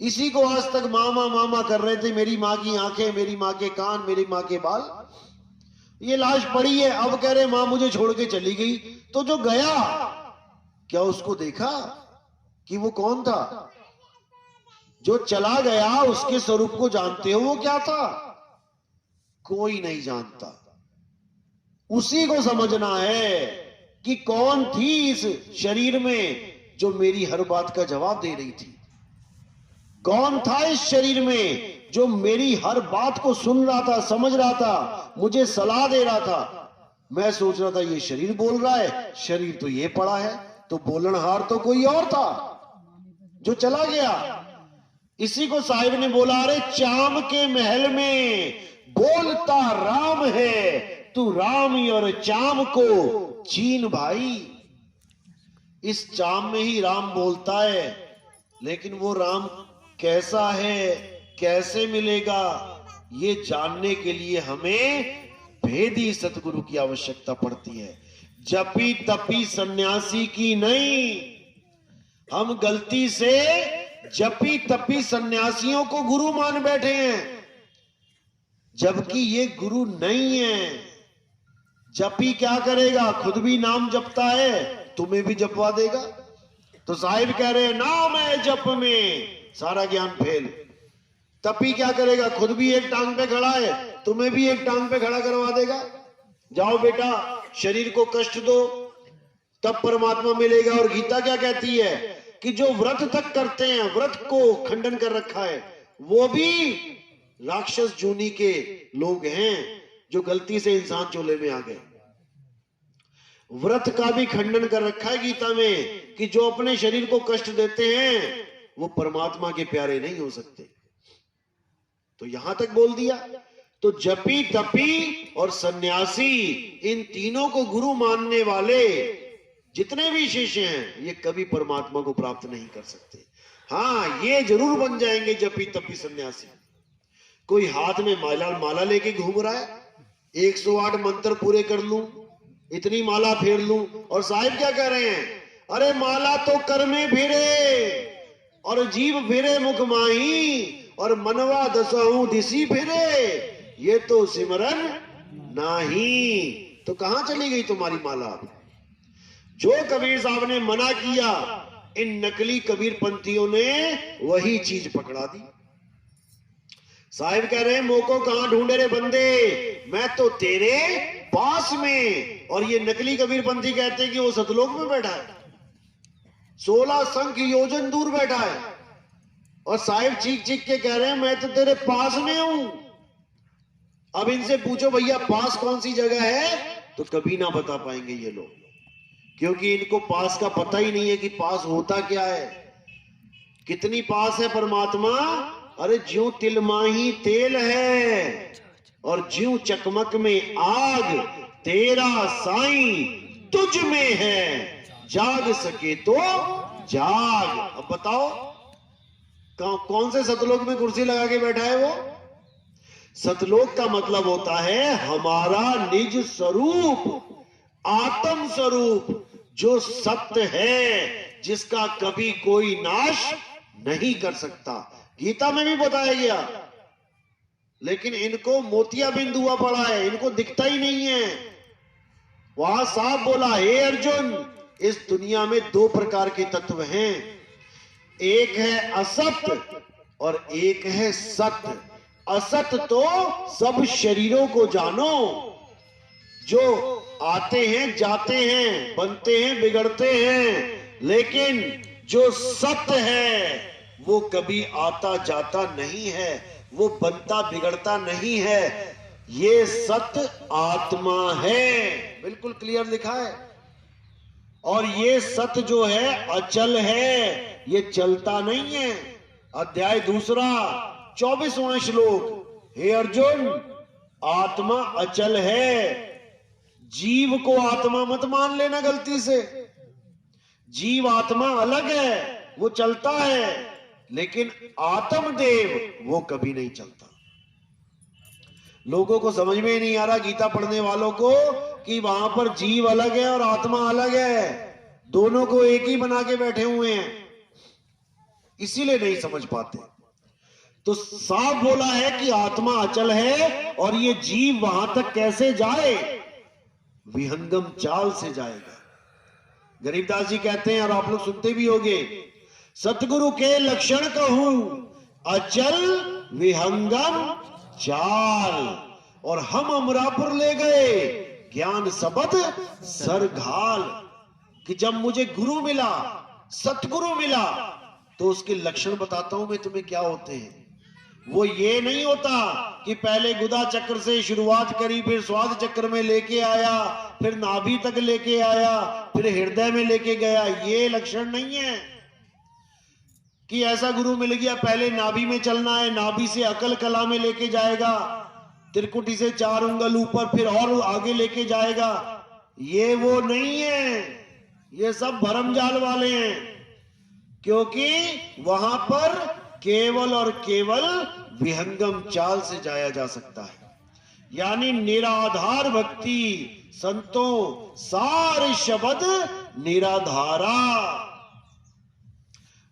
इसी को आज तक मामा मामा कर रहे थे, मेरी मां की आंखें, मेरी मां के कान, मेरी मां के बाल। ये लाश पड़ी है, अब कह रहे मां मुझे छोड़ के चली गई। तो जो गया, क्या उसको देखा कि वो कौन था? जो चला गया उसके स्वरूप को जानते हो वो क्या था? कोई नहीं जानता। उसी को समझना है कि कौन थी इस शरीर में जो मेरी हर बात का जवाब दे रही थी। कौन था इस शरीर में जो मेरी हर बात को सुन रहा था, समझ रहा था, मुझे सलाह दे रहा था। मैं सोच रहा था ये शरीर बोल रहा है, शरीर तो ये पड़ा है, तो बोलनहार तो कोई और था जो चला गया। इसी को साहिब ने बोला, अरे चाम के महल में बोलता राम है, तू राम और चाम को चीन भाई। इस चाम में ही राम बोलता है, लेकिन वो राम कैसा है, कैसे मिलेगा, ये जानने के लिए हमें भेदी सतगुरु की आवश्यकता पड़ती है। जपी तपी सन्यासी की नहीं। हम गलती से जपी तपी सन्यासियों को गुरु मान बैठे हैं, जबकि ये गुरु नहीं है। जपी क्या करेगा? खुद भी नाम जपता है, तुम्हें भी जपवा देगा। तो साहिब कह रहे हैं नाम है जप में सारा ज्ञान फेल। तपी क्या करेगा? खुद भी एक टांग पे खड़ा है, तुम्हें भी एक टांग पे खड़ा करवा देगा। जाओ बेटा शरीर को कष्ट दो, तब परमात्मा मिलेगा। और गीता क्या कहती है कि जो व्रत तक करते हैं, व्रत को खंडन कर रखा है, वो भी राक्षस जूनी के लोग हैं जो गलती से इंसान चोले में आ गए। व्रत का भी खंडन कर रखा है गीता में कि जो अपने शरीर को कष्ट देते हैं वो परमात्मा के प्यारे नहीं हो सकते। तो यहां तक बोल दिया। तो जपी तपी और सन्यासी, इन तीनों को गुरु मानने वाले जितने भी शिष्य हैं, ये कभी परमात्मा को प्राप्त नहीं कर सकते। हाँ, ये जरूर बन जाएंगे जपी तपी सन्यासी। कोई हाथ में माला लेके घूम रहा है, 108 मंत्र पूरे कर लूं, इतनी माला फेर लूं। और साहिब क्या कह रहे हैं? अरे माला तो कर में फिरे और जीव फिरे मुख माही, और मनवा दसहु दिसी फिरे, ये तो सिमरन नाही। तो कहां चली गई तुम्हारी माला? जो कबीर साहब ने मना किया, इन नकली कबीर पंथियों ने वही चीज पकड़ा दी। साहिब कह रहे हैं मोको कहां ढूंढे रे बंदे, मैं तो तेरे पास में। और ये नकली कबीर पंथी कहते हैं कि वो सतलोक में बैठा है, 16 संख्य योजन दूर बैठा है। और साहिब चीख चीख के कह रहे हैं मैं तो तेरे पास में हूं। अब इनसे पूछो भैया पास कौन सी जगह है, तो कभी ना बता पाएंगे ये लोग, क्योंकि इनको पास का पता ही नहीं है कि पास होता क्या है। कितनी पास है परमात्मा, अरे ज्यों तिलमाही तेल है और ज्यों चकमक में आग, तेरा साईं तुझ में है, जाग सके तो जाग। अब बताओ कौन से सतलोक में कुर्सी लगा के बैठा है वो? सतलोक का मतलब होता है हमारा निज स्वरूप, आत्म स्वरूप, जो सत्य है, जिसका कभी कोई नाश नहीं कर सकता। गीता में भी बताया गया, लेकिन इनको मोतियाबिंद हुआ पड़ा है, इनको दिखता ही नहीं है। वहां साफ बोला, हे अर्जुन, इस दुनिया में 2 प्रकार के तत्व हैं, एक है असत्य और एक है सत्य। असत्य तो सब शरीरों को जानो, जो आते हैं जाते हैं, बनते हैं बिगड़ते हैं, लेकिन जो सत्य है वो कभी आता जाता नहीं है, वो बनता बिगड़ता नहीं है। ये सत्य आत्मा है, बिल्कुल क्लियर लिखा है। और ये सत्य जो है अचल है, ये चलता नहीं है। अध्याय 2 24वां श्लोक, हे अर्जुन, आत्मा अचल है। जीव को आत्मा मत मान लेना गलती से। जीव आत्मा अलग है, वो चलता है, लेकिन आत्मदेव वो कभी नहीं चलता। लोगों को समझ में नहीं आ रहा, गीता पढ़ने वालों को, कि वहां पर जीव अलग है और आत्मा अलग है, दोनों को एक ही बना के बैठे हुए हैं, इसीलिए नहीं समझ पाते। तो साफ बोला है कि आत्मा अचल है और ये जीव वहां तक कैसे जाए? विहंगम चाल से जाएगा। गरीबदास जी कहते हैं, और आप लोग सुनते भी होंगे, सतगुरु के लक्षण कहूं अचल विहंगम चाल, और हम अमरापुर ले गए ज्ञान सबद सरघाल। कि जब मुझे गुरु मिला, सतगुरु मिला, तो उसके लक्षण बताता हूं मैं तुम्हें क्या होते हैं। वो ये नहीं होता कि पहले गुदा चक्र से शुरुआत करी, फिर स्वाद चक्र में लेके आया, फिर नाभि तक लेके आया, फिर हृदय में लेके गया। ये लक्षण नहीं है कि ऐसा गुरु मिल गया पहले नाभि में चलना है, नाभि से अकल कला में लेके जाएगा, त्रिकुटी से 4 उंगल ऊपर, फिर और आगे लेके जाएगा। ये वो नहीं है, ये सब भरमजाल वाले हैं। क्योंकि वहां पर केवल और केवल विहंगम चाल से जाया जा सकता है, यानी निराधार भक्ति। संतों सार शब्द निराधारा,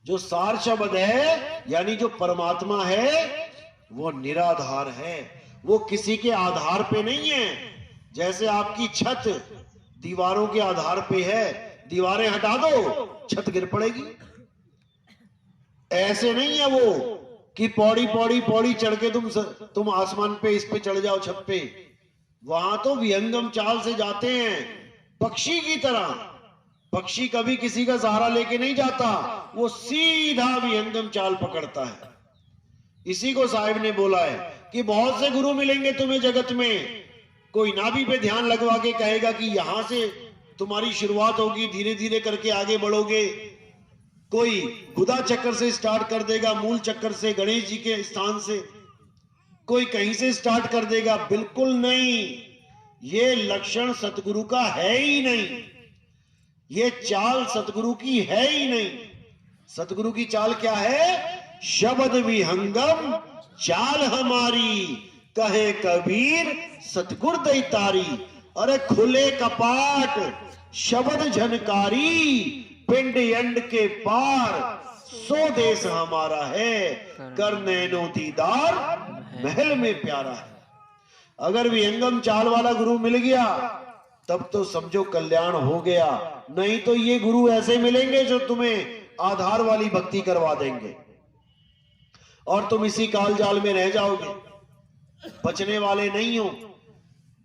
जो सार शब्द है यानी जो परमात्मा है वो निराधार है, वो किसी के आधार पे नहीं है। जैसे आपकी छत दीवारों के आधार पे है, दीवारें हटा दो छत गिर पड़ेगी। ऐसे नहीं है वो कि पौड़ी पौड़ी पौड़ी चढ़ के तुम आसमान पे, इस पे चढ़ जाओ छत पे। वहां तो विहंगम चाल से जाते हैं, पक्षी की तरह। पक्षी कभी किसी का सहारा लेके नहीं जाता, वो सीधा विहंगम चाल पकड़ता है। इसी को साहिब ने बोला है कि बहुत से गुरु मिलेंगे तुम्हें जगत में, कोई नाभि पे ध्यान लगवा के कहेगा कि यहां से तुम्हारी शुरुआत होगी, धीरे धीरे करके आगे बढ़ोगे। कोई गुदा चक्कर से स्टार्ट कर देगा, मूल चक्कर से, गणेश जी के स्थान से, कोई कहीं से स्टार्ट कर देगा। बिल्कुल नहीं, ये लक्षण सतगुरु का है ही नहीं, ये चाल सतगुरु की है ही नहीं। सतगुरु की चाल क्या है? शब्द विहंगम चाल हमारी, कहे कबीर सतगुर दैतारी। अरे खुले कपाट शब्द झनकारी, पिंड यंड के पार सो देश हमारा है, कर नैनो दीदार महल में प्यारा है। अगर विहंगम चाल वाला गुरु मिल गया तब तो समझो कल्याण हो गया। नहीं तो ये गुरु ऐसे मिलेंगे जो तुम्हें आधार वाली भक्ति करवा देंगे और तुम इसी काल जाल में रह जाओगे, बचने वाले नहीं हो।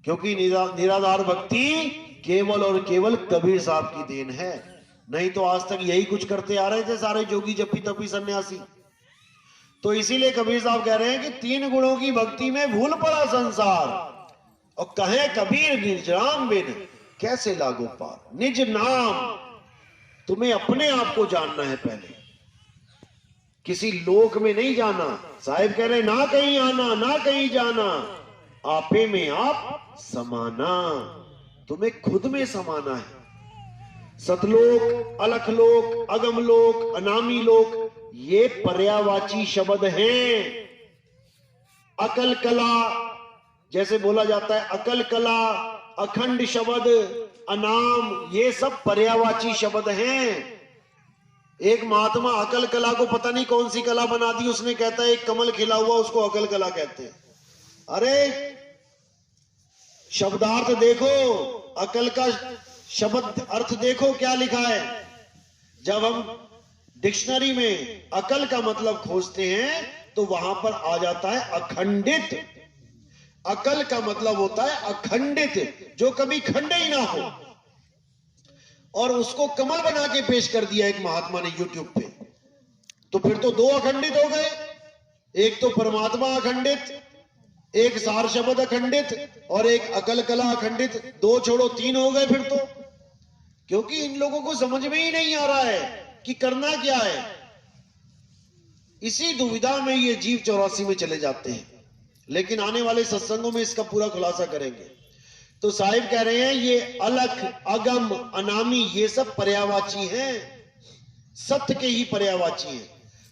क्योंकि निराधार भक्ति केवल और केवल कबीर साहब की देन है। नहीं तो आज तक यही कुछ करते आ रहे थे सारे जोगी जप्पी तप्पी सन्यासी। तो इसीलिए कबीर साहब कह रहे हैं कि 3 गुणों की भक्ति में भूल पड़ा संसार, और कहे कबीर निज नाम बिन कैसे लागो पार। निज नाम, तुम्हें अपने आप को जानना है पहले, किसी लोक में नहीं जाना। साहिब कह रहे ना कहीं आना ना कहीं जाना, आपे में आप समाना, तुम्हें खुद में समाना है। सतलोक, अलखलोक, अगमलोक, अनामी लोक, ये पर्यायवाची शब्द हैं। अकल कला, जैसे बोला जाता है अकल कला, अखंड शब्द, अनाम, ये सब पर्यायवाची शब्द हैं। एक महात्मा अकल कला को पता नहीं कौन सी कला बना दी, उसने कहता है एक कमल खिला हुआ उसको अकल कला कहते हैं। अरे शब्दार्थ देखो, अकल का शब्द अर्थ देखो क्या लिखा है। जब हम डिक्शनरी में अकल का मतलब खोजते हैं तो वहां पर आ जाता है अखंडित। अकल का मतलब होता है अखंडित, जो कभी खंडे ही ना हो। और उसको कमल बना के पेश कर दिया एक महात्मा ने यूट्यूब पे। तो फिर तो 2 अखंडित हो गए, एक तो परमात्मा अखंडित, एक सार शब्द अखंडित, और एक अकल कला अखंडित। 2 छोड़ो 3 हो गए फिर तो। क्योंकि इन लोगों को समझ में ही नहीं आ रहा है कि करना क्या है। इसी दुविधा में ये जीव 84 में चले जाते हैं। लेकिन आने वाले सत्संगों में इसका पूरा खुलासा करेंगे। तो साहिब कह रहे हैं ये अलख, अगम, अनामी, ये सब पर्यायवाची हैं, सत्य के ही पर्यायवाची हैं।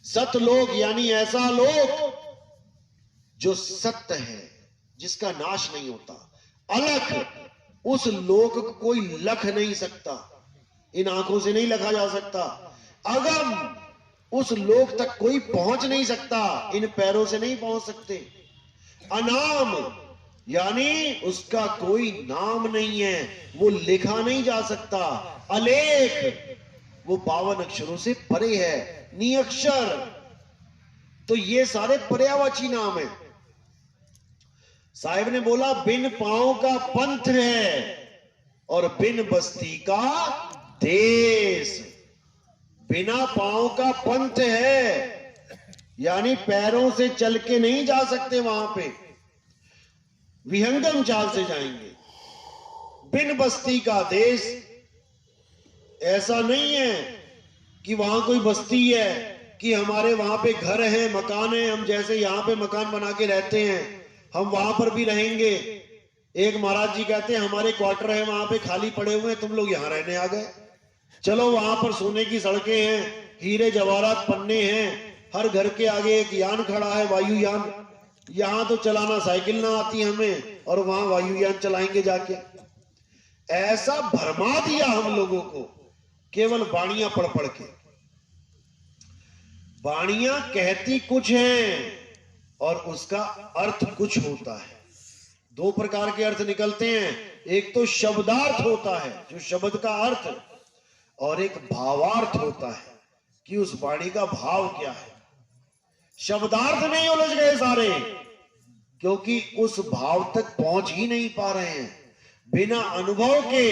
सत्य लोक यानी ऐसा लोक जो सत्य है, जिसका नाश नहीं होता। अलख, उस लोक को कोई लख नहीं सकता, इन आंखों से नहीं लखा जा सकता। अगम, उस लोक तक कोई पहुंच नहीं सकता, इन पैरों से नहीं पहुंच सकते। अनाम, यानी उसका कोई नाम नहीं है, वो लिखा नहीं जा सकता। अलेख, वो 52 अक्षरों से परे है। निअक्षर, तो ये सारे पर्यायवाची नाम है। साहिब ने बोला बिन पांव का पंथ है और बिन बस्ती का देश। बिना पांव का पंथ है, यानी पैरों से चल के नहीं जा सकते, वहां पे विहंगम चाल से जाएंगे। बिन बस्ती का देश, ऐसा नहीं है कि वहां कोई बस्ती है, कि हमारे वहां पे घर है, मकान है, हम जैसे यहां पे मकान बना के रहते हैं हम वहां पर भी रहेंगे। एक महाराज जी कहते हैं हमारे क्वार्टर है वहां पे खाली पड़े हुए हैं, तुम लोग यहां रहने आ गए। चलो वहां पर सोने की सड़कें हैं, हीरे जवाहरात पन्ने हैं, हर घर के आगे एक यान खड़ा है, वायुयान। यहां तो चलाना साइकिल ना आती हमें, और वहां वायुयान चलाएंगे जाके। ऐसा भरमा दिया हम लोगों को केवल बाणियां पढ़ पढ़ के। बाणियां कहती कुछ हैं और उसका अर्थ कुछ होता है। 2 प्रकार के अर्थ निकलते हैं, एक तो शब्दार्थ होता है जो शब्द का अर्थ, और एक भावार्थ होता है कि उस वाणी का भाव क्या है। शब्दार्थ में ही उलझ गए सारे, क्योंकि उस भाव तक पहुंच ही नहीं पा रहे हैं। बिना अनुभव के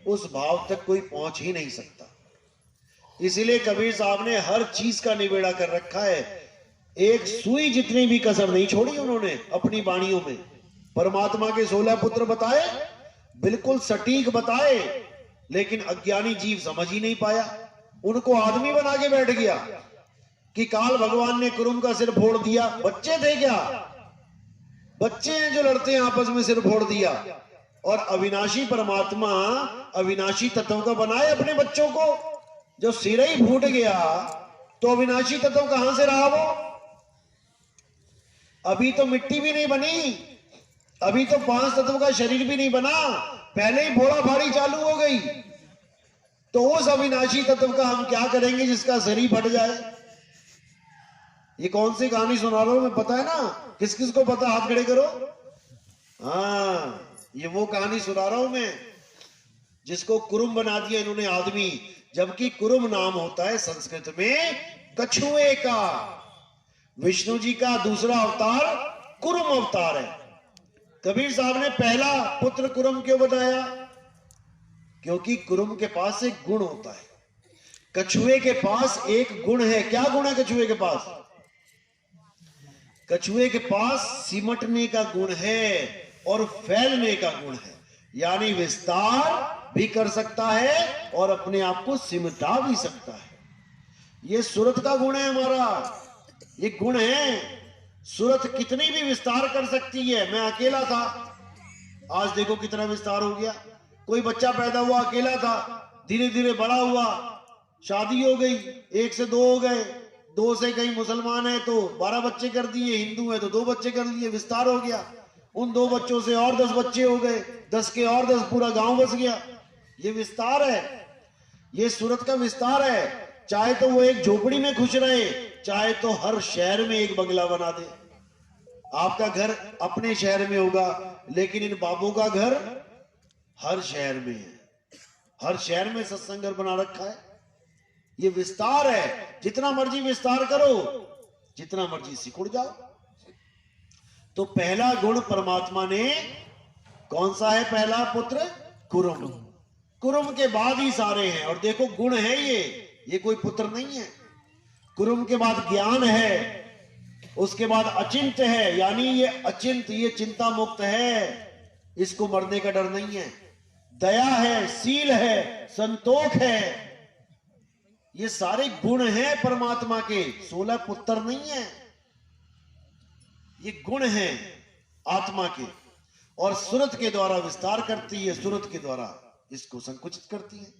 उस भाव तक कोई पहुंच ही नहीं सकता। इसीलिए कबीर साहब ने हर चीज का निबेड़ा कर रखा है। एक सुई जितनी भी कसर नहीं छोड़ी उन्होंने अपनी वाणियों में। परमात्मा के 16 पुत्र बताए, बिल्कुल सटीक बताए, लेकिन अज्ञानी जीव समझ ही नहीं पाया। उनको आदमी बना के बैठ गया कि काल भगवान ने कुरुम का सिर फोड़ दिया। बच्चे थे क्या? बच्चे हैं जो लड़ते हैं आपस में, सिर फोड़ दिया। और अविनाशी परमात्मा अविनाशी तत्व का बनाए अपने बच्चों को। जो सिर ही फूट गया तो अविनाशी तत्व कहां से रहा वो? अभी तो मिट्टी भी नहीं बनी, अभी तो 5 तत्व का शरीर भी नहीं बना, पहले ही फोड़ा फाड़ी चालू हो गई। तो उस अविनाशी तत्व का हम क्या करेंगे जिसका शरीर फट जाए? ये कौन सी कहानी सुना रहा हूं मैं, पता है ना? किस किस को पता, हाथ खड़े करो। हाँ, ये वो कहानी सुना रहा हूं मैं। जिसको कुरुम बना दिया इन्होंने आदमी, जबकि कुरुम नाम होता है संस्कृत में कछुए का। विष्णु जी का दूसरा अवतार कुरुम अवतार है। कबीर साहब ने पहला पुत्र कुरुम क्यों बनाया? क्योंकि कुरुम के पास एक गुण होता है, कछुए के पास एक गुण है। क्या गुण है कछुए के पास? कछुए के पास सिमटने का गुण है और फैलने का गुण है, यानी विस्तार भी कर सकता है और अपने आप को सिमटा भी सकता है। ये सूरत का गुण है हमारा, ये गुण है। सूरत कितनी भी विस्तार कर सकती है। मैं अकेला था, आज देखो कितना विस्तार हो गया। कोई बच्चा पैदा हुआ अकेला था, धीरे धीरे बड़ा हुआ, शादी हो गई, 1 से 2 हो गए, 2 से कहीं मुसलमान है तो 12 बच्चे कर दिए, हिंदू है तो 2 बच्चे कर लिए, विस्तार हो गया। उन 2 बच्चों से और 10 बच्चे हो गए, 10 के और 10, पूरा गांव बस गया। ये विस्तार है, ये सूरत का विस्तार है। चाहे तो वो एक झोपड़ी में खुश रहे, चाहे तो हर शहर में एक बंगला बना दे। आपका घर अपने शहर में होगा, लेकिन इन बाबों का घर हर शहर में है, हर शहर में सत्संग घर बना रखा है। ये विस्तार है। जितना मर्जी विस्तार करो, जितना मर्जी सिकुड़ जाओ। तो पहला गुण परमात्मा ने कौन सा है? पहला पुत्र कुरुम। कुरुम के बाद ही सारे हैं। और देखो गुण है ये कोई पुत्र नहीं है। कुरुम के बाद ज्ञान है, उसके बाद अचिंत्य है, यानी ये अचिंत्य, ये चिंता मुक्त है, इसको मरने का डर नहीं है। दया है, सील है, संतोष है, ये सारे गुण हैं परमात्मा के। 16 पुत्र नहीं है, ये गुण हैं आत्मा के। और सूरत के द्वारा विस्तार करती है, सूरत के द्वारा इसको संकुचित करती है।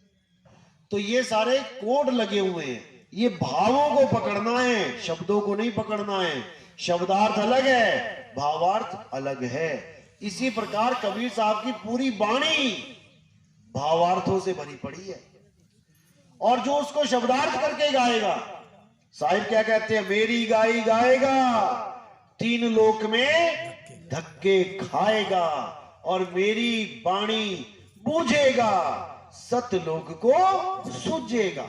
तो ये सारे कोड लगे हुए हैं। ये भावों को पकड़ना है, शब्दों को नहीं पकड़ना है। शब्दार्थ अलग है, भावार्थ अलग है। इसी प्रकार कबीर साहब की पूरी वाणी भावार्थों से भरी पड़ी है। और जो उसको शब्दार्थ करके गाएगा, साहिब क्या कहते हैं? मेरी गाई गाएगा, 3 लोक में धक्के खाएगा, और मेरी वाणी बूझेगा, सतलोक को सूझेगा।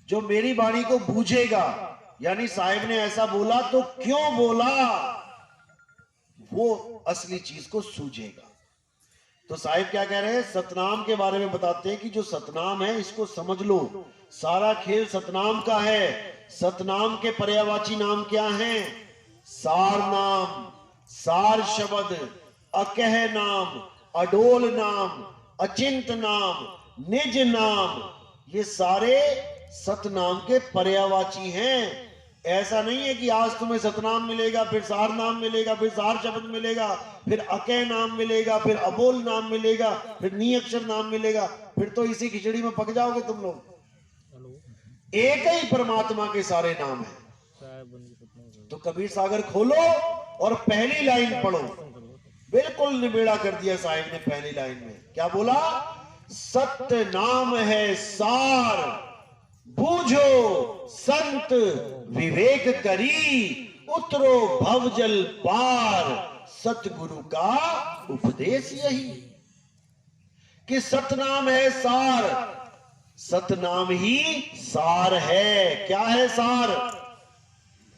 जो मेरी वाणी को बूझेगा, यानी साहिब ने ऐसा बोला तो क्यों बोला, वो असली चीज को सूझेगा। तो साहिब क्या कह रहे हैं? सतनाम के बारे में बताते हैं कि जो सतनाम है इसको समझ लो। सारा खेल सतनाम का है। सतनाम के पर्यायवाची नाम क्या हैं? सार नाम, सार शब्द, अकह नाम, अडोल नाम, अचिंत नाम, निज नाम, ये सारे सतनाम के पर्यायवाची हैं। ऐसा नहीं है कि आज तुम्हें सतनाम मिलेगा, फिर सार नाम मिलेगा, फिर सार शब्द मिलेगा, फिर अकह नाम मिलेगा, फिर अबोल नाम मिलेगा, फिर नी अक्षर नाम मिलेगा। फिर तो इसी खिचड़ी में पक जाओगे तुम लोग। एक ही परमात्मा के सारे नाम हैं। तो कबीर सागर खोलो और पहली लाइन पढ़ो। बिल्कुल निबेड़ा कर दिया साहिब ने पहली लाइन में। क्या बोला? सत्य नाम है सार, बूझो संत विवेक करी, उतरो भवजल पार, सतगुरु का उपदेश यही। कि सतनाम है सार, सतनाम ही सार है। क्या है सार?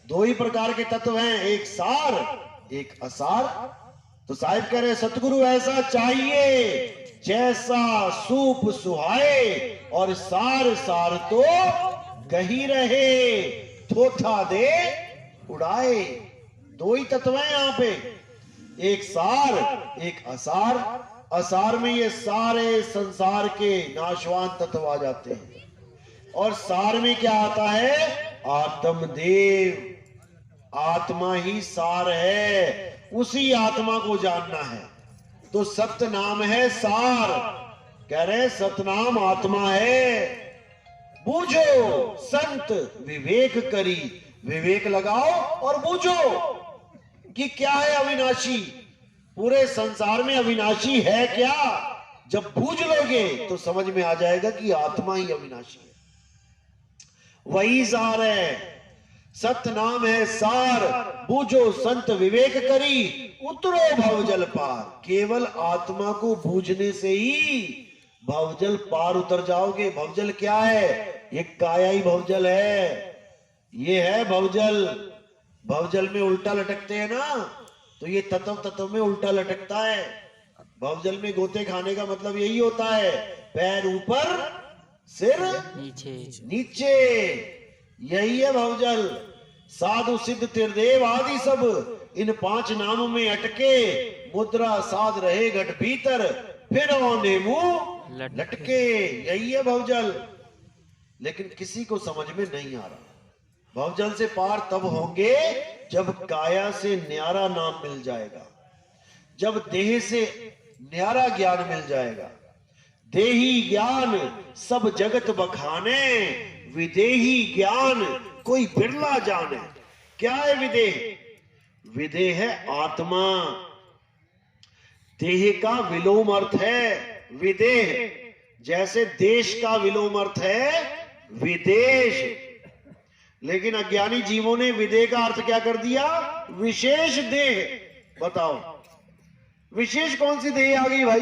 2 ही प्रकार के तत्व हैं, एक सार, एक असार। तो साहिब कह रहे सतगुरु ऐसा चाहिए जैसा सूप सुहाए, और सार सार तो कहीं रहे, थोथा दे उड़ाए। 2 ही तत्व हैं यहां पे, एक सार, एक असार। असार में ये सारे संसार के नाशवान तत्व आ जाते हैं, और सार में क्या आता है? आत्मदेव। आत्मा ही सार है, उसी आत्मा को जानना है। तो सत्य नाम है सार। कह रहे सतनाम आत्मा है। बूझो संत विवेक करी, विवेक लगाओ और बूझो कि क्या है अविनाशी। पूरे संसार में अविनाशी है क्या? जब बूझ लोगे तो समझ में आ जाएगा कि आत्मा ही अविनाशी है, वही सार है। सत्य नाम है सार, बूझो संत विवेक करी, उतरो भवजल पार। केवल आत्मा को बूझने से ही भवजल पार उतर जाओगे। भवजल क्या है? ये काया ही भवजल है। ये है भवजल। भवजल में उल्टा लटकते हैं ना, तो ये तत्व तत्व में उल्टा लटकता है। भवजल में गोते खाने का मतलब यही होता है, पैर ऊपर सिर नीचे नीचे। यही है भवजल। साधु सिद्ध त्रिदेव आदि सब इन 5 नामों में अटके, मुद्रा साध रहे घट भीतर, फिर औने मुंह लटके। यही है भवजल। लेकिन किसी को समझ में नहीं आ रहा। भवजल से पार तब होंगे जब काया से न्यारा नाम मिल जाएगा, जब देह से न्यारा ज्ञान मिल जाएगा। देही ज्ञान सब जगत बखाने, विदेही ज्ञान कोई बिरला जाने। क्या है विदेह? विदेह है आत्मा। देह का विलोम अर्थ है विदेह, जैसे देश का विलोम अर्थ है विदेश। लेकिन अज्ञानी जीवों ने विदेह का अर्थ क्या कर दिया? विशेष देह। बताओ, विशेष कौन सी देह आ गई भाई?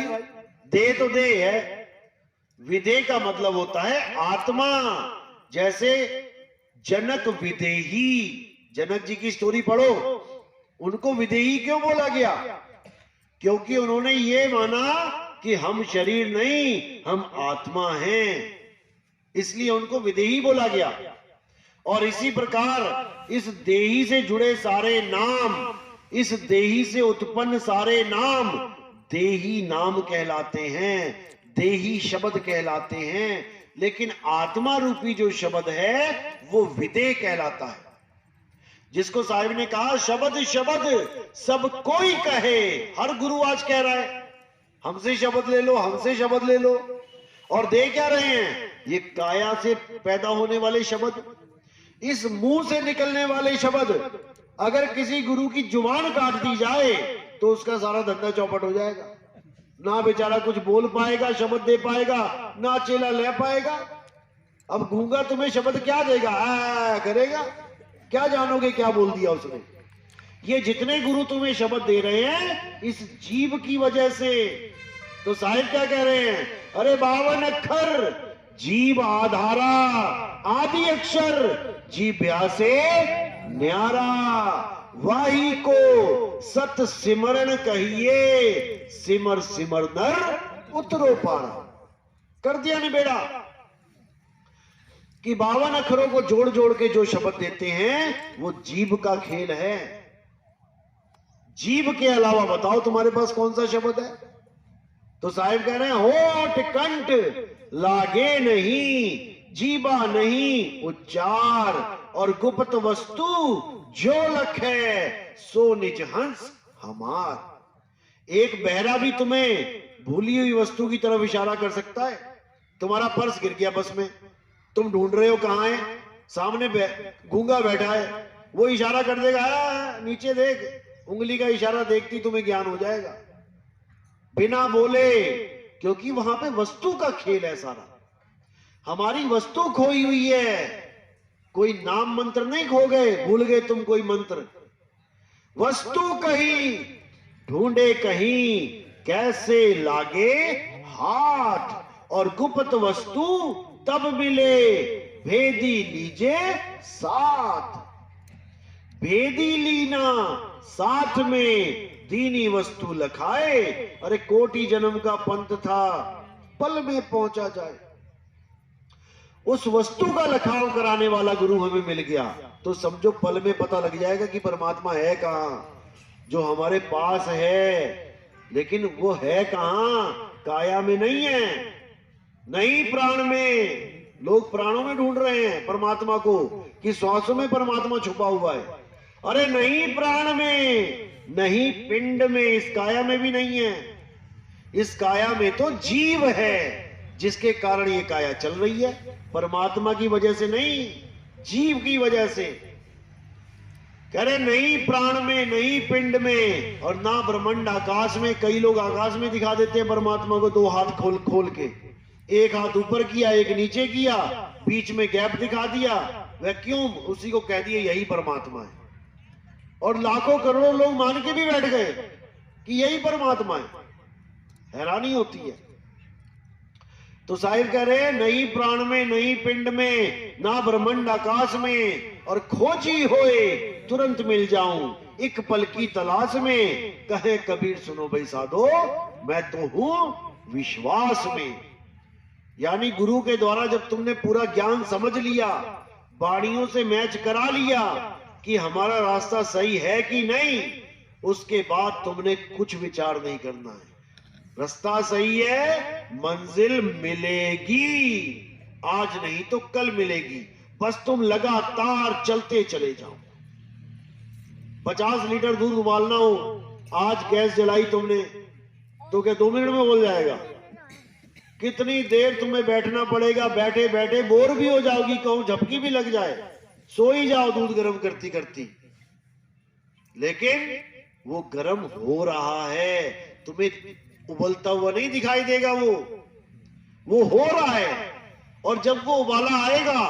देह तो देह है। विदेह का मतलब होता है आत्मा। जैसे जनक विदेही, जनक जी की स्टोरी पढ़ो, उनको विदेही क्यों बोला गया? क्योंकि उन्होंने ये माना कि हम शरीर नहीं, हम आत्मा हैं, इसलिए उनको विदेही बोला गया। और इसी प्रकार इस देही से जुड़े सारे नाम, इस देही से उत्पन्न सारे नाम देही नाम कहलाते हैं, देही शब्द कहलाते हैं। लेकिन आत्मा रूपी जो शब्द है वो विदेह कहलाता है। जिसको साहिब ने कहा शब्द शब्द सब कोई कहे। हर गुरु आज कह रहा है हमसे शब्द ले लो, हमसे शब्द ले लो। और दे क्या रहे हैं? ये काया से पैदा होने वाले शब्द, इस मुंह से निकलने वाले शब्द। अगर किसी गुरु की जुबान काट दी जाए तो उसका सारा धंधा चौपट हो जाएगा। ना बेचारा कुछ बोल पाएगा, शब्द दे पाएगा, ना चेला ले पाएगा। अब गूंगा तुम्हें शब्द क्या देगा? करेगा क्या? जानोगे क्या बोल दिया उसने? ये जितने गुरु तुम्हें शब्द दे रहे हैं इस जीव की वजह से। तो साहिब क्या कह रहे हैं? अरे 52 अक्षर जीव आधारा, आदि अक्षर जीभ्या से न्यारा। वाही को सत सिमरण कहिए, सिमर सिमर नर उतरो पारा। कर दिया निबेड़ा कि 52 अक्षरों को जोड़ जोड़ के जो शब्द देते हैं वो जीभ का खेल है। जीभ के अलावा बताओ तुम्हारे पास कौन सा शब्द है? तो साहिब कह रहे हैं होठ कंठ लागे नहीं, जीबा नहीं उच्चार, और गुप्त वस्तु जो लखे सो निज हंस हमार। एक बहरा भी तुम्हें भूली हुई वस्तु की तरफ इशारा कर सकता है। तुम्हारा पर्स गिर गया बस में, तुम ढूंढ रहे हो कहां है, सामने गूंगा बैठा है, वो इशारा कर देगा नीचे देख, उंगली का इशारा देखती तुम्हें ज्ञान हो जाएगा बिना बोले। क्योंकि वहां पे वस्तु का खेल है सारा। हमारी वस्तु खोई हुई है, कोई नाम मंत्र नहीं खो गए, भूल गए तुम कोई मंत्र। वस्तु कहीं ढूंढे कहीं, कैसे लागे हाथ, और गुप्त वस्तु तब मिले, भेदी लीजे साथ। भेदी लीना साथ में, दीनी वस्तु लखाए। अरे कोटि जन्म का पंथ था, पल में पहुंचा जाए। उस वस्तु का लखाव कराने वाला गुरु हमें मिल गया तो समझो पल में पता लग जाएगा कि परमात्मा है कहां, जो हमारे पास है। लेकिन वो है कहां? काया में नहीं है, नहीं प्राण में। लोग प्राणों में ढूंढ रहे हैं परमात्मा को कि श्वासों में परमात्मा छुपा हुआ है। अरे नहीं प्राण में, नहीं पिंड में, इस काया में भी नहीं है। इस काया में तो जीव है जिसके कारण ये काया चल रही है, परमात्मा की वजह से नहीं, जीव की वजह से। कह रहे नहीं प्राण में, नहीं पिंड में, और ना ब्रह्मांड आकाश में। कई लोग आकाश में दिखा देते हैं परमात्मा को, 2 हाथ खोल खोल के, एक हाथ ऊपर किया एक नीचे किया, बीच में गैप दिखा दिया, वैक्यूम, उसी को कह दिया यही परमात्मा है। और लाखों करोड़ों लोग मान के भी बैठ गए कि यही परमात्मा है। हैरानी होती है। तो साहिब कह रहे हैं, नहीं प्राण में, नहीं पिंड में, ना ब्रह्मांड आकाश में, और खोजी होए तुरंत मिल जाऊं एक पल की तलाश में। कहे कबीर सुनो भाई साधो, मैं तो हूं विश्वास में। यानी गुरु के द्वारा जब तुमने पूरा ज्ञान समझ लिया, वाणियों से मैच करा लिया कि हमारा रास्ता सही है कि नहीं, उसके बाद तुमने कुछ विचार नहीं करना है। रास्ता सही है, मंजिल मिलेगी, आज नहीं तो कल मिलेगी, बस तुम लगातार चलते चले जाओ। 50 लीटर दूध उबालना हो, आज गैस जलाई तुमने तो क्या 2 मिनट में उबल जाएगा? कितनी देर तुम्हें बैठना पड़ेगा, बैठे बैठे बोर भी हो जाओगी, कहूं झपकी भी लग जाए, सो ही जाओ दूध गर्म करती करती। लेकिन वो गर्म हो रहा है, तुम्हें उबलता हुआ नहीं दिखाई देगा, वो हो रहा है। और जब वो उबाला आएगा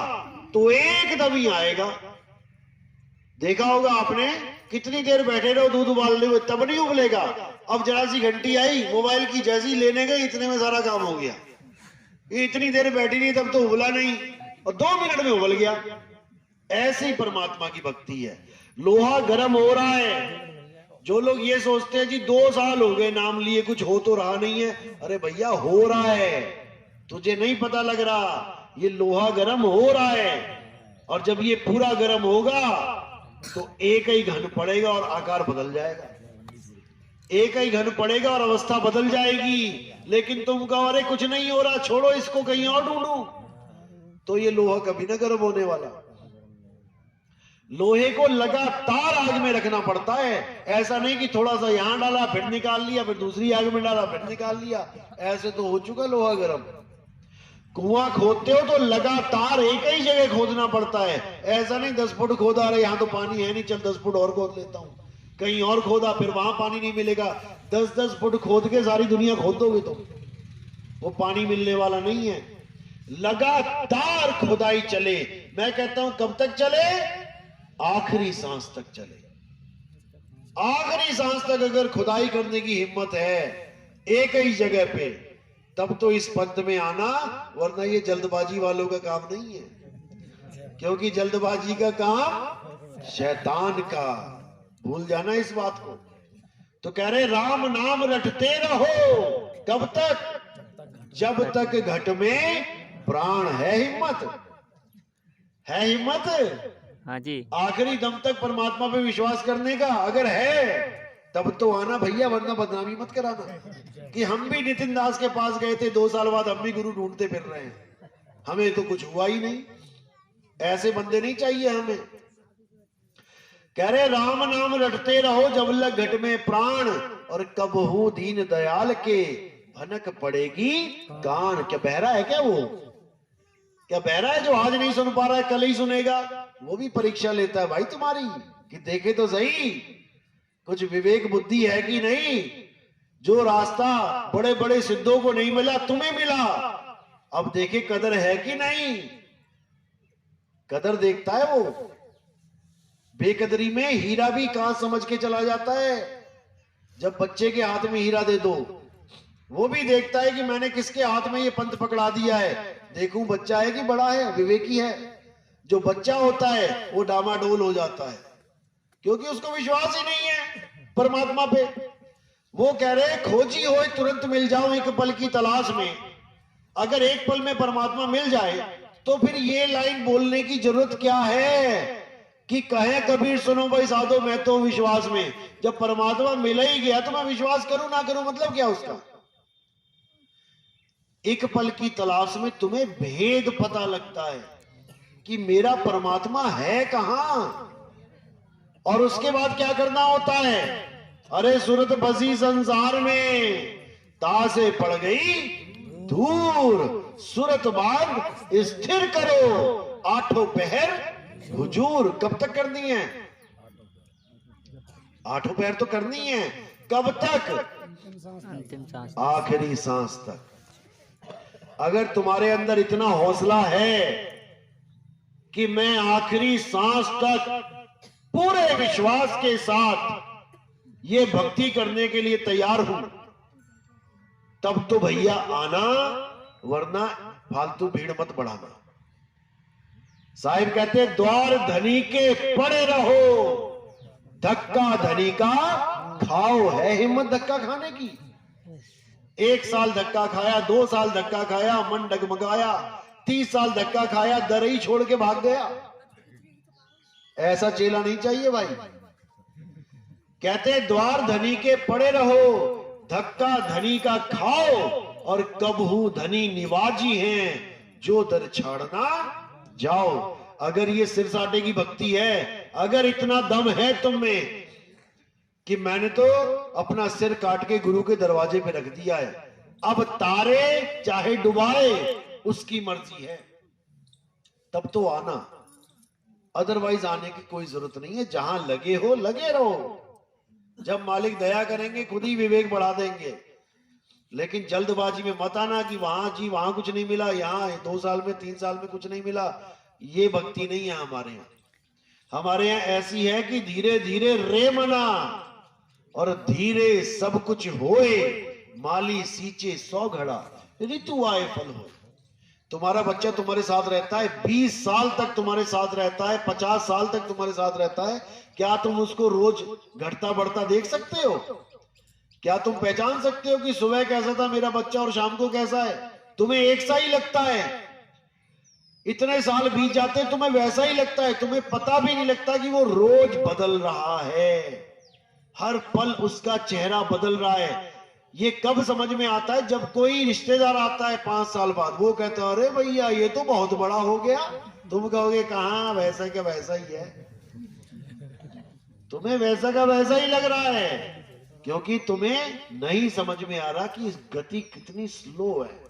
तो एकदम ही आएगा। देखा होगा आपने, कितनी देर बैठे रहो दूध उबालने हुए, तब नहीं उबलेगा। अब जरा सी घंटी आई मोबाइल की, जैसी लेने गए इतने में सारा काम हो गया। ये इतनी देर बैठी नहीं, तब तो उबला नहीं, और 2 मिनट में उबल गया। ऐसे ही परमात्मा की भक्ति है। लोहा गर्म हो रहा है। जो लोग ये सोचते हैं जी 2 साल हो गए नाम लिए, कुछ हो तो रहा नहीं है, अरे भैया हो रहा है, तुझे नहीं पता लग रहा। ये लोहा गर्म हो रहा है, और जब ये पूरा गर्म होगा तो एक ही घन पड़ेगा और आकार बदल जाएगा, एक ही घन पड़ेगा और अवस्था बदल जाएगी। लेकिन तुम कहो अरे कुछ नहीं हो रहा, छोड़ो इसको, कहीं और ढूंढूं, तो ये लोहा कभी ना गर्म होने वाला। लोहे को लगातार आग में रखना पड़ता है। ऐसा नहीं कि थोड़ा सा यहां डाला फिर निकाल लिया, फिर दूसरी आग में डाला फिर निकाल लिया, ऐसे तो हो चुका लोहा गर्म। कुआं खोदते हो तो लगातार एक ही जगह खोदना पड़ता है। ऐसा नहीं 10 फुट खोदा, रहे यहां तो पानी है नहीं, चल 10 फुट और खोद लेता हूं, कहीं और खोदा, फिर वहां पानी नहीं मिलेगा, 10-10 फुट खोद के सारी दुनिया खोद दोगे तो वो पानी मिलने वाला नहीं है। लगातार खुदाई चले। मैं कहता हूं कब तक चले? आखिरी सांस तक चले। आखिरी सांस तक अगर खुदाई करने की हिम्मत है एक ही जगह पे, तब तो इस पंथ में आना, वरना ये जल्दबाजी वालों का काम नहीं है। क्योंकि जल्दबाजी का काम शैतान का, भूल जाना इस बात को। तो कह रहे राम नाम रटते रहो, कब तक? जब तक घट में प्राण है। हिम्मत है, हिम्मत हाँ जी, आखिरी दम तक परमात्मा पे विश्वास करने का अगर है, तब तो आना भैया, वरना बदनामी मत कराना कि हम भी नितिन दास के पास गए थे, 2 साल बाद हम भी गुरु ढूंढते फिर रहे हैं, हमें तो कुछ हुआ ही नहीं। ऐसे बंदे नहीं चाहिए हमें। कह रहे राम नाम रटते रहो जब लग घट में प्राण, और कब हूं दीन दयाल के भनक पड़ेगी कान। क्या बहरा है क्या? वो क्या बहरा है जो आज नहीं सुन पा रहा है, कल ही सुनेगा? वो भी परीक्षा लेता है भाई तुम्हारी, कि देखे तो सही कुछ विवेक बुद्धि है कि नहीं। जो रास्ता बड़े बड़े सिद्धों को नहीं मिला, तुम्हें मिला, अब देखे कदर है कि नहीं। कदर देखता है वो। बेकदरी में हीरा भी कहां समझ के चला जाता है। जब बच्चे के हाथ में हीरा दे दो, वो भी देखता है कि मैंने किसके हाथ में ये पंथ पकड़ा दिया है, देखूं बच्चा है कि बड़ा है, विवेकी है। जो बच्चा होता है वो डामाडोल हो जाता है, क्योंकि उसको विश्वास ही नहीं है परमात्मा पे। वो कह रहे खोजी हो तुरंत मिल जाओ एक पल की तलाश में। अगर एक पल में परमात्मा मिल जाए तो फिर ये लाइन बोलने की जरूरत क्या है कि कहे कबीर सुनो भाई साधो मैं तो विश्वास में। जब परमात्मा मिल ही गया तो मैं विश्वास करूं ना करूं, मतलब क्या उसका? एक पल की तलाश में तुम्हें भेद पता लगता है कि मेरा परमात्मा है कहां। और उसके बाद क्या करना होता है? अरे सूरत बसी संसार में, तासे पड़ गई दूर, सूरत बाग स्थिर करो, 8 पहर हुजूर। कब तक करनी है? 8 पहर तो करनी है। कब तक? अंतिम सांस, आखिरी सांस तक। अगर तुम्हारे अंदर इतना हौसला है कि मैं आखिरी सांस तक पूरे विश्वास के साथ ये भक्ति करने के लिए तैयार हूं, तब तो भैया आना, वरना फालतू भीड़ मत बढ़ाना। साहिब कहते हैं द्वार धनी के पड़े रहो, धक्का धनी का खाओ। है हिम्मत धक्का खाने की? 1 साल धक्का खाया, 2 साल धक्का खाया, मन डगमगाया, 30 साल धक्का खाया, दरई छोड़ के भाग गया। ऐसा चेला नहीं चाहिए भाई। कहते हैं द्वार धनी के पड़े रहो, धक्का धनी का खाओ, और कबहू धनी निवाजी हैं, जो दर छाड़ना जाओ। अगर ये सिरसाटे की भक्ति है, अगर इतना दम है तुम में कि मैंने तो अपना सिर काट के गुरु के दरवाजे पे रख दिया है, अब तारे चाहे डुबाए उसकी मर्जी है, तब तो आना, अदरवाइज आने की कोई जरूरत नहीं है। जहां लगे हो लगे रहो, जब मालिक दया करेंगे खुद ही विवेक बढ़ा देंगे। लेकिन जल्दबाजी में मत आना कि वहां कुछ नहीं मिला, यहाँ 2 साल में 3 साल में कुछ नहीं मिला। ये भक्ति नहीं है हमारे यहाँ। हमारे यहाँ ऐसी है कि धीरे धीरे रे मना और धीरे सब कुछ होए, माली सींचे 100 घड़ा, ऋतु आए फल हो। तुम्हारा बच्चा तुम्हारे साथ रहता है, 20 साल तक तुम्हारे साथ रहता है, 50 साल तक तुम्हारे साथ रहता है, क्या तुम उसको रोज घटता बढ़ता देख सकते हो? क्या तुम पहचान सकते हो कि सुबह कैसा था मेरा बच्चा और शाम को कैसा है? तुम्हें एक सा ही लगता है। इतने साल बीत जाते तुम्हें वैसा ही लगता है, तुम्हें पता भी नहीं लगता कि वो रोज बदल रहा है, हर पल उसका चेहरा बदल रहा है। ये कब समझ में आता है? जब कोई रिश्तेदार आता है 5 साल बाद, वो कहता है अरे भैया ये तो बहुत बड़ा हो गया। तुम कहोगे कहां, वैसा क्या वैसा ही है। तुम्हें वैसा का वैसा ही लग रहा है, क्योंकि तुम्हें नहीं समझ में आ रहा कि इस गति कितनी स्लो है।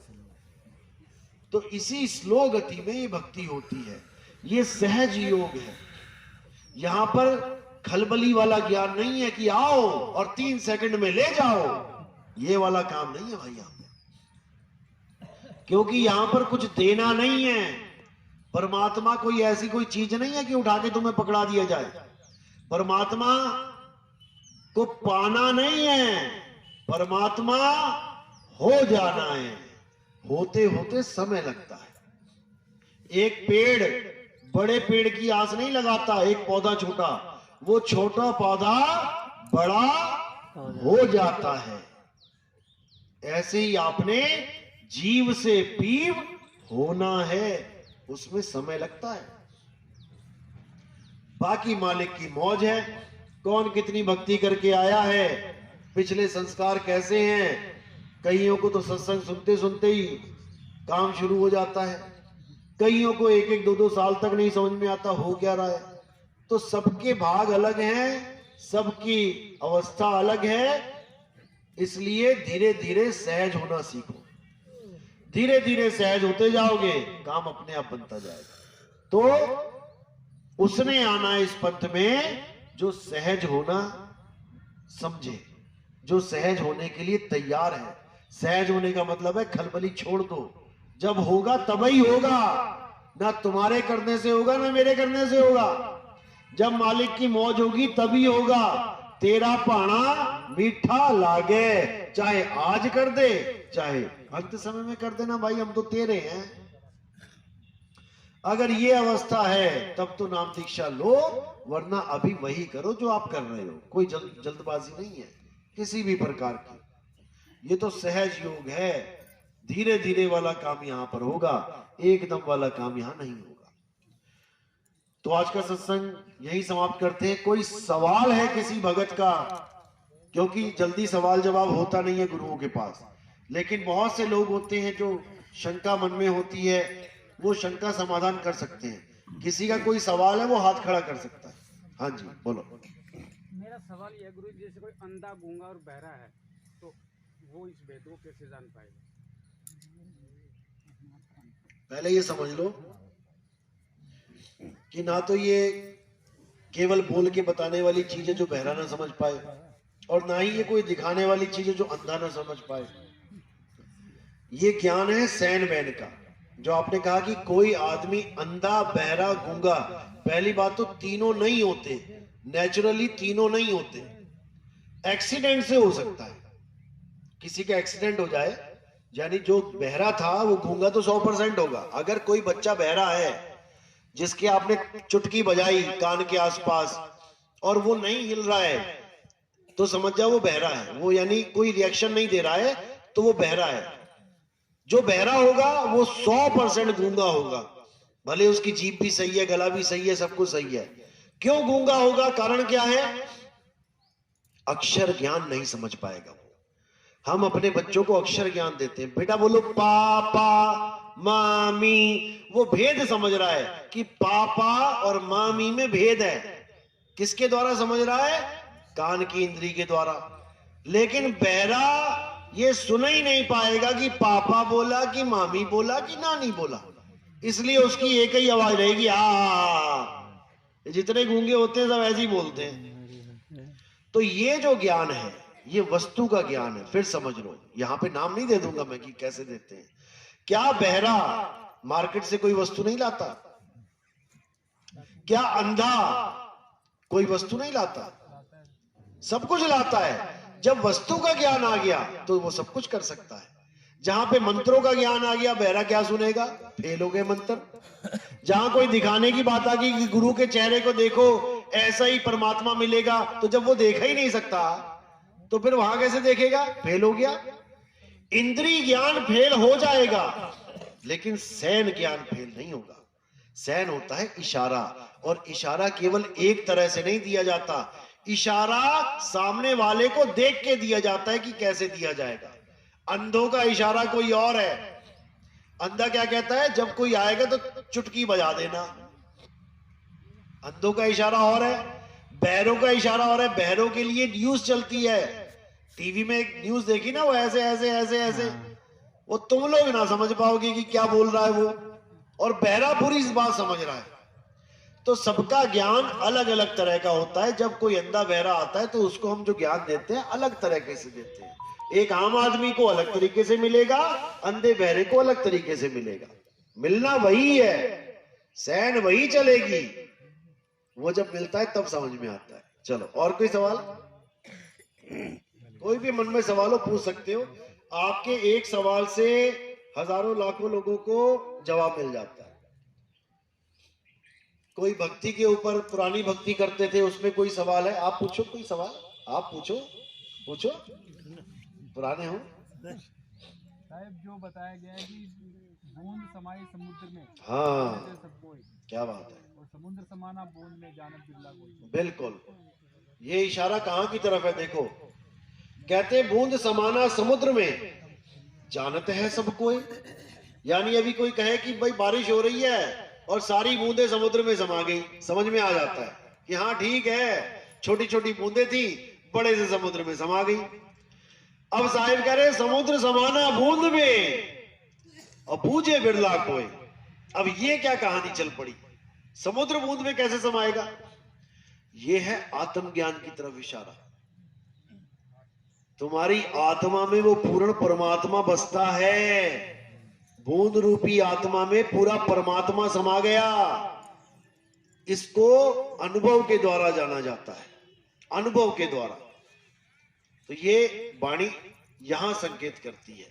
तो इसी स्लो गति में ये भक्ति होती है, ये सहज योग है। यहां पर खलबली वाला ज्ञान नहीं है कि आओ और 3 सेकंड में ले जाओ, ये वाला काम नहीं है भाई यहां पर। क्योंकि यहां पर कुछ देना नहीं है। परमात्मा कोई ऐसी कोई चीज नहीं है कि उठा के तुम्हें पकड़ा दिया जाए। परमात्मा को पाना नहीं है, परमात्मा हो जाना है। होते होते समय लगता है। एक पेड़ बड़े पेड़ की आस नहीं लगाता, एक पौधा छोटा, वो छोटा पौधा बड़ा हो जाता है। ऐसे ही आपने जीव से पीव होना है, उसमें समय लगता है। बाकी मालिक की मौज है, कौन कितनी भक्ति करके आया है, पिछले संस्कार कैसे हैं। कईयों को तो सत्संग सुनते सुनते ही काम शुरू हो जाता है, कईयों को 1-1, 2-2 साल तक नहीं समझ में आता हो क्या रहा है। तो सबके भाग अलग हैं, सबकी अवस्था अलग है। इसलिए धीरे धीरे सहज होना सीखो। धीरे धीरे सहज होते जाओगे, काम अपने आप बनता जाएगा। तो उसने आना है इस पंथ में जो सहज होना समझे, जो सहज होने के लिए तैयार है। सहज होने का मतलब है खलबली छोड़ दो, जब होगा तब ही होगा, ना तुम्हारे करने से होगा ना मेरे करने से होगा। जब मालिक की मौज होगी तभी होगा। तेरा पाना मीठा लागे, चाहे आज कर दे चाहे अंत समय में कर देना भाई, हम तो तेरे हैं। अगर ये अवस्था है तब तो नाम दीक्षा लो, वरना अभी वही करो जो आप कर रहे हो। कोई जल्दबाजी नहीं है किसी भी प्रकार की। ये तो सहज योग है। धीरे धीरे वाला काम यहां पर होगा, एकदम वाला काम यहां नहीं होगा। तो आज का सत्संग यही समाप्त करते हैं। कोई सवाल है किसी भगत का? क्योंकि जल्दी सवाल जवाब होता नहीं है गुरुओं के पास, लेकिन बहुत से लोग होते हैं जो शंका मन में होती है, वो शंका समाधान कर सकते हैं। किसी का कोई सवाल है वो हाथ खड़ा कर सकता है। हाँ जी बोलो। मेरा सवाल यह गुरु जी, जैसे कोई अंधा गूंगा और बहरा है तो वो इस भेद को कैसे जान पाएगा? पहले ये समझ लो कि ना तो ये केवल बोल के बताने वाली चीज है जो बहरा ना समझ पाए, और ना ही ये कोई दिखाने वाली चीज है जो अंधा ना समझ पाए। ये ज्ञान है सैन वैन का। जो आपने कहा कि कोई आदमी अंधा बहरा गूंगा, पहली बात तो तीनों नहीं होते। नेचुरली तीनों नहीं होते, एक्सीडेंट से हो सकता है। किसी का एक्सीडेंट हो जाए, यानी जो बहरा था वो गूंगा तो 100% होगा। अगर कोई बच्चा बहरा है जिसके आपने चुटकी बजाई कान के आसपास और वो नहीं हिल रहा है, तो समझ जाओ वो बहरा है। वो यानी कोई रिएक्शन नहीं दे रहा है, तो वो बहरा है। जो बहरा होगा वो 100% गूंगा होगा, भले उसकी जीभ भी सही है, गला भी सही है, सब कुछ सही है। क्यों गूंगा होगा? कारण क्या है? अक्षर ज्ञान नहीं समझ पाएगा। हम अपने बच्चों को अक्षर ज्ञान देते हैं, बेटा बोलो पापा मामी, वो भेद समझ रहा है कि पापा और मामी में भेद है। किसके द्वारा समझ रहा है? कान की इंद्री के द्वारा। लेकिन बहरा ये सुन ही नहीं पाएगा कि पापा बोला कि मामी बोला कि नानी बोला, इसलिए उसकी एक ही आवाज रहेगी आ। जितने गूंगे होते हैं सब ऐसे ही बोलते हैं। तो ये जो ज्ञान है ये वस्तु का ज्ञान है। फिर समझ लो, यहां पे नाम नहीं दे दूंगा मैं कि कैसे देते हैं। क्या बहरा मार्केट से कोई वस्तु नहीं लाता? क्या अंधा कोई वस्तु नहीं लाता? सब कुछ लाता है। जब वस्तु का ज्ञान आ गया तो वो सब कुछ कर सकता है। जहां पे मंत्रों का ज्ञान आ गया, बहरा क्या सुनेगा? फेल हो गए मंत्र। जहां कोई दिखाने की बात आ गई कि गुरु के चेहरे को देखो ऐसा ही परमात्मा मिलेगा, तो जब वो देखा ही नहीं सकता तो फिर वहां कैसे देखेगा? फेल हो गया। इंद्रिय ज्ञान फेल हो जाएगा, लेकिन सैन ज्ञान फेल नहीं होगा। सैन होता है इशारा, और इशारा केवल एक तरह से नहीं दिया जाता। इशारा सामने वाले को देख के दिया जाता है कि कैसे दिया जाएगा। अंधों का इशारा कोई और है। अंधा क्या कहता है? जब कोई आएगा तो चुटकी बजा देना। अंधों का इशारा और है, बहरों का इशारा और है। बहरों के लिए न्यूज चलती है, टीवी में एक न्यूज देखी ना, वो ऐसे ऐसे ऐसे ऐसे, वो तुम लोग ना समझ पाओगे कि क्या बोल रहा है वो, और बहरा पूरी इस बात समझ रहा है। तो सबका ज्ञान अलग अलग तरह का होता है। जब कोई अंधा बहरा आता है तो उसको हम जो ज्ञान देते हैं अलग तरीके से देते हैं। एक आम आदमी को अलग तरीके से मिलेगा, अंधे बहरे को अलग तरीके से मिलेगा। मिलना वही है, सैन वही चलेगी। वो जब मिलता है तब समझ में आता है। चलो, और कोई सवाल? कोई भी मन में सवाल हो पूछ सकते हो। आपके एक सवाल से हजारों लाखों लोगों को जवाब मिल जाता है। कोई भक्ति के ऊपर, पुरानी भक्ति करते थे, उसमें कोई सवाल है? आप पूछो, कोई सवाल आप पूछो, पूछो। पुराने हो साहब, जो बताया गया है कि बूंद समाई समुद्र में, हाँ, सबको क्या बात है। और समुद्र समाना बूंद में जानत बिरला कोई। बिल्कुल, ये इशारा कहां की तरफ है? देखो, कहते बूंद समाना समुद्र में जानत है सब कोई। यानी अभी कोई कहे कि भाई बारिश हो रही है और सारी बूंदें समुद्र में समा गई, समझ में आ जाता है कि हाँ ठीक है, छोटी छोटी बूंदें थी, बड़े से समुद्र में समा गई। अब साहिब कह रहे समुद्र समाना बूंद में और बूझे बिरला कोई। अब ये क्या कहानी चल पड़ी? समुद्र बूंद में कैसे समाएगा? ये है आत्मज्ञान की तरफ इशारा। तुम्हारी आत्मा में वो पूर्ण परमात्मा बसता है। बूंद रूपी आत्मा में पूरा परमात्मा समा गया। इसको अनुभव के द्वारा जाना जाता है, अनुभव के द्वारा। तो ये वाणी यहां संकेत करती है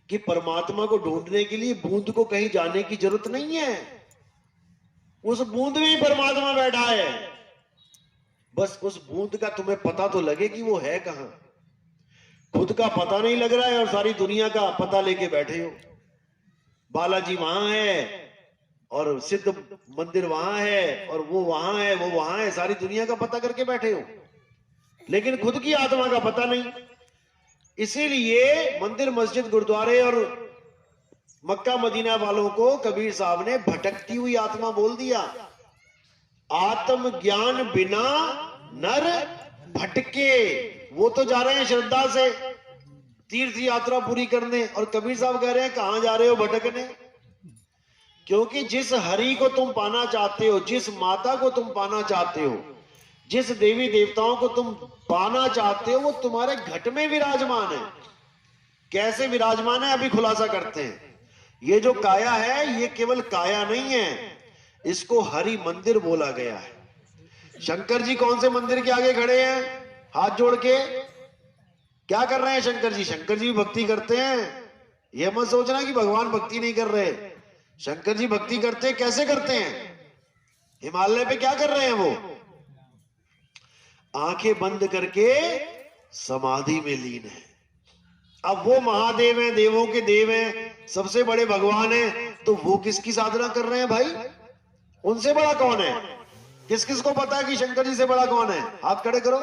कि परमात्मा को ढूंढने के लिए बूंद को कहीं जाने की जरूरत नहीं है। उस बूंद में ही परमात्मा बैठा है। बस उस बूंद का तुम्हें पता तो लगे कि वो है कहां। खुद का पता नहीं लग रहा है और सारी दुनिया का पता लेके बैठे हो। बालाजी वहां है और सिद्ध मंदिर वहां है और वो वहां है, वो वहां है, सारी दुनिया का पता करके बैठे हो, लेकिन खुद की आत्मा का पता नहीं। इसीलिए मंदिर, मस्जिद, गुरुद्वारे और मक्का मदीना वालों को कबीर साहब ने भटकती हुई आत्मा बोल दिया। आत्म ज्ञान बिना नर भटके। वो तो जा रहे हैं श्रद्धा से तीर्थ यात्रा पूरी करने, और कबीर साहब कह रहे हैं कहां जा रहे हो? भटकने। क्योंकि जिस हरि को तुम पाना चाहते हो, जिस माता को तुम पाना चाहते हो, जिस देवी देवताओं को तुम पाना चाहते हो, वो तुम्हारे घट में विराजमान है। कैसे विराजमान है अभी खुलासा करते हैं। ये जो काया है ये केवल काया नहीं है, इसको हरि मंदिर बोला गया है। शंकर जी कौन से मंदिर के आगे खड़े हैं हाथ जोड़ के? क्या कर रहे हैं शंकर जी? शंकर जी भी भक्ति करते हैं। यह मत सोचना कि भगवान भक्ति नहीं कर रहे। शंकर जी भक्ति करते हैं। कैसे करते हैं? हिमालय पे क्या कर रहे हैं वो? आंखें बंद करके समाधि में लीन है। अब वो महादेव हैं, देवों के देव हैं, सबसे बड़े भगवान हैं, तो वो किसकी साधना कर रहे हैं भाई? उनसे बड़ा कौन है? किस किस को पता है कि शंकर जी से बड़ा कौन है? हाथ खड़े करो।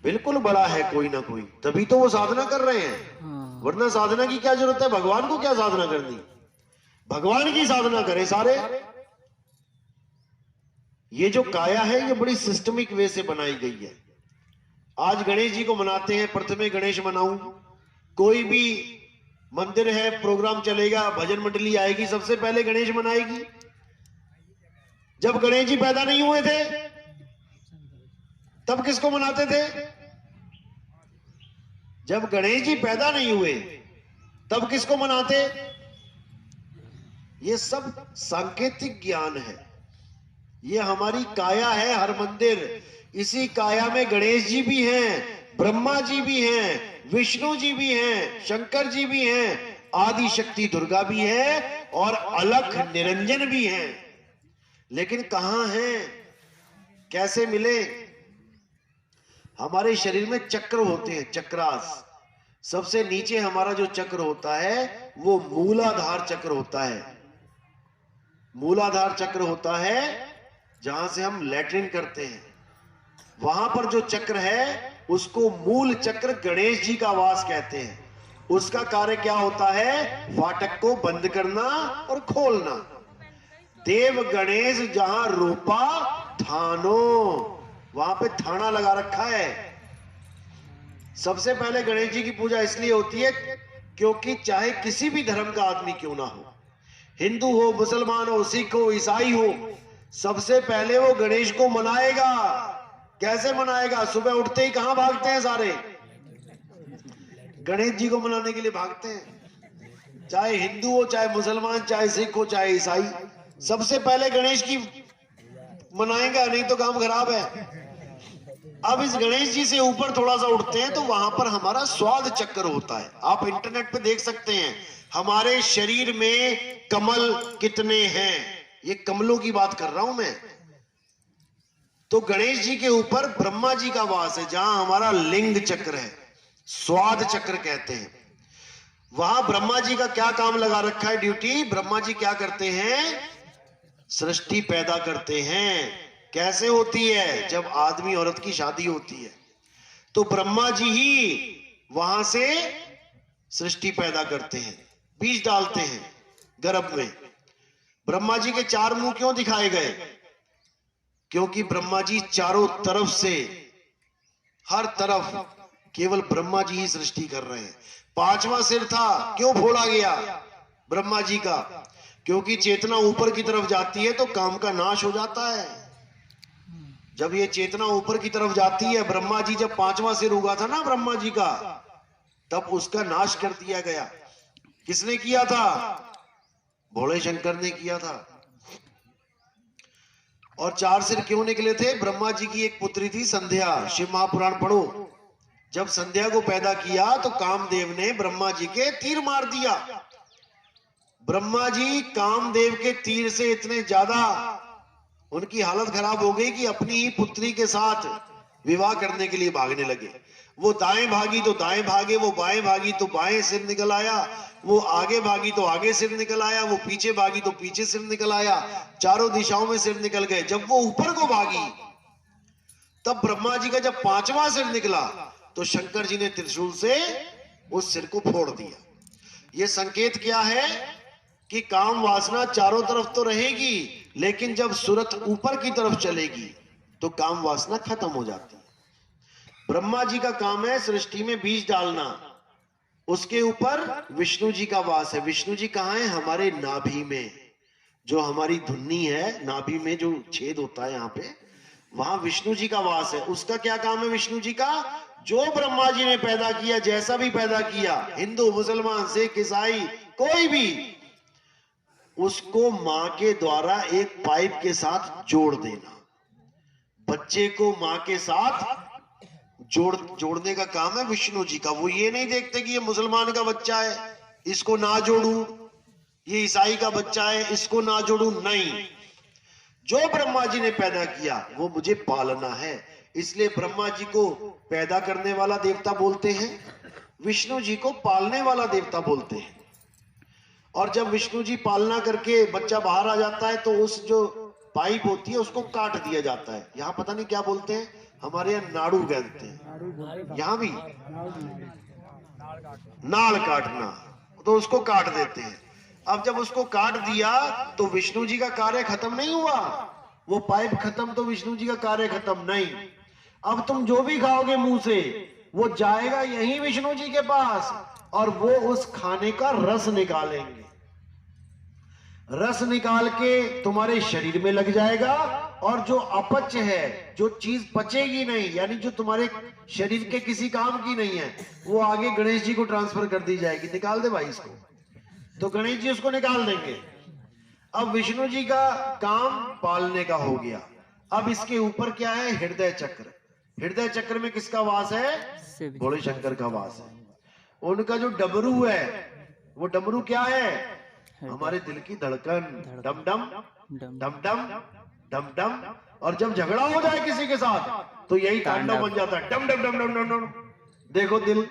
बिल्कुल बड़ा है कोई ना कोई, तभी तो वो साधना कर रहे हैं। वरना साधना की क्या जरूरत है? भगवान को क्या साधना करनी? भगवान की साधना करें सारे। ये जो काया है ये बड़ी सिस्टमिक वे से बनाई गई है। आज गणेश जी को मनाते हैं, प्रथमे गणेश मनाऊं। कोई भी मंदिर है, प्रोग्राम चलेगा, भजन मंडली आएगी, सबसे पहले गणेश मनाएगी। जब गणेश जी पैदा नहीं हुए थे तब किसको मनाते थे? जब गणेश जी पैदा नहीं हुए तब किसको मनाते? ये सब सांकेतिक ज्ञान है। ये हमारी काया है। हर मंदिर, इसी काया में गणेश जी भी हैं, ब्रह्मा जी भी हैं, विष्णु जी भी हैं, शंकर जी भी हैं, आदि शक्ति दुर्गा भी है और अलख निरंजन भी हैं। लेकिन कहां हैं? कैसे मिले? हमारे शरीर में चक्र होते हैं, चक्रास। सबसे नीचे हमारा जो चक्र होता है वो मूलाधार चक्र होता है। मूलाधार चक्र होता है जहां से हम लैट्रिन करते हैं। वहां पर जो चक्र है उसको मूल चक्र गणेश जी का वास कहते हैं। उसका कार्य क्या होता है? फाटक को बंद करना और खोलना। देव गणेश जहां रूपा थानो, वहां पे थाना लगा रखा है। सबसे पहले गणेश जी की पूजा इसलिए होती है क्योंकि चाहे किसी भी धर्म का आदमी क्यों ना हो, हिंदू हो, मुसलमान हो, सिख हो, ईसाई हो, सबसे पहले वो गणेश को मनाएगा। कैसे मनाएगा? सुबह उठते ही कहां भागते हैं सारे? गणेश जी को मनाने के लिए भागते हैं। चाहे हिंदू हो, चाहे मुसलमान, चाहे सिख हो, चाहे ईसाई, सबसे पहले गणेश की मनाएगा, नहीं तो काम खराब है। अब इस गणेश जी से ऊपर थोड़ा सा उठते हैं तो वहां पर हमारा स्वाद चक्र होता है। आप इंटरनेट पे देख सकते हैं हमारे शरीर में कमल कितने हैं। ये कमलों की बात कर रहा हूं मैं। तो गणेश जी के ऊपर ब्रह्मा जी का वास है, जहां हमारा लिंग चक्र है, स्वाद चक्र कहते हैं। वहां ब्रह्मा जी का क्या काम लगा रखा है? ड्यूटी। ब्रह्मा जी क्या करते हैं? सृष्टि पैदा करते हैं। कैसे होती है? जब आदमी औरत की शादी होती है तो ब्रह्मा जी ही वहां से सृष्टि पैदा करते हैं, बीज डालते हैं गर्भ में। ब्रह्मा जी के 4 मुंह क्यों दिखाए गए? क्योंकि ब्रह्मा जी चारों तरफ से, हर तरफ केवल ब्रह्मा जी ही सृष्टि कर रहे हैं। 5वां सिर था, क्यों फोड़ा गया ब्रह्मा जी का? क्योंकि चेतना ऊपर की तरफ जाती है तो काम का नाश हो जाता है। जब ये चेतना ऊपर की तरफ जाती है, ब्रह्मा जी जब 5वां सिर हुआ था ना ब्रह्मा जी का, तब उसका नाश कर दिया गया। किसने किया था? भोले शंकर ने किया था। और 4 सिर क्यों निकले थे? ब्रह्मा जी की एक पुत्री थी संध्या, शिव महापुराण पढ़ो। जब संध्या को पैदा किया तो कामदेव ने ब्रह्मा जी के तीर मार दिया। ब्रह्मा जी कामदेव के तीर से इतने ज्यादा उनकी हालत खराब हो गई कि अपनी ही पुत्री के साथ विवाह करने के लिए भागने लगे। वो दाएं भागी तो दाएं भागे, वो बाएं भागी तो बाएं सिर निकल आया, वो आगे भागी तो आगे सिर निकल आया, वो पीछे भागी तो पीछे सिर निकल आया। चारों दिशाओं में सिर निकल गए। जब वो ऊपर को भागी तब ब्रह्मा जी का जब 5वां सिर निकला तो शंकर जी ने त्रिशूल से उस सिर को फोड़ दिया। ये संकेत क्या है? कि काम वासना चारों तरफ तो रहेगी, लेकिन जब सूरत ऊपर की तरफ चलेगी तो काम वासना खत्म हो जाती है। ब्रह्मा जी का काम है सृष्टि में बीज डालना। उसके ऊपर विष्णु जी का वास है। विष्णु जी कहां है? हमारे नाभि में। जो हमारी धुन्नी है, नाभि में जो छेद होता है, यहां पे, वहां विष्णु जी का वास है। उसका क्या काम है विष्णु जी का? जो ब्रह्मा जी ने पैदा किया, जैसा भी पैदा किया, हिंदू, मुसलमान, सिख, ईसाई, कोई भी, उसको मां के द्वारा एक पाइप के साथ जोड़ देना। बच्चे को मां के साथ जोड़ने का काम है विष्णु जी का। वो ये नहीं देखते कि ये मुसलमान का बच्चा है, इसको ना जोड़ू, ये ईसाई का बच्चा है, इसको ना जोड़ू। नहीं, जो ब्रह्मा जी ने पैदा किया वो मुझे पालना है, इसलिए ब्रह्मा जी को पैदा करने वाला देवता बोलते हैं, विष्णु जी को पालने वाला देवता बोलते हैं। और जब विष्णु जी पालना करके बच्चा बाहर आ जाता है तो उस जो पाइप होती है उसको काट दिया जाता है। यहाँ पता नहीं क्या बोलते हैं, हमारे यहाँ नाड़ू कहते हैं, यहाँ भी नाड़ काटना, तो उसको काट देते हैं। अब जब उसको काट दिया तो विष्णु जी का कार्य खत्म नहीं हुआ, वो पाइप खत्म तो विष्णु जी का कार्य खत्म नहीं। अब तुम जो भी खाओगे मुंह से वो जाएगा यही विष्णु जी के पास और वो उस खाने का रस निकालेंगे। रस निकाल के तुम्हारे शरीर में लग जाएगा और जो अपच है, जो चीज पचेगी नहीं, यानी जो तुम्हारे शरीर के किसी काम की नहीं है, वो आगे गणेश जी को ट्रांसफर कर दी जाएगी। निकाल दे भाई इसको, तो गणेश जी उसको निकाल देंगे। अब विष्णु जी का काम पालने का हो गया। अब इसके ऊपर क्या है, हृदय चक्र। हृदय चक्र में किसका वास है, भोले शंकर का वास है। उनका जो डमरू है, वो डमरू क्या है, हमारे दिल की धड़कन, डम डम डम डम डम डम। और जब झगड़ा हो जाए किसी के साथ तो यही तांडव बन जाता है, डम डम डम डम डम डम। देखो दिल,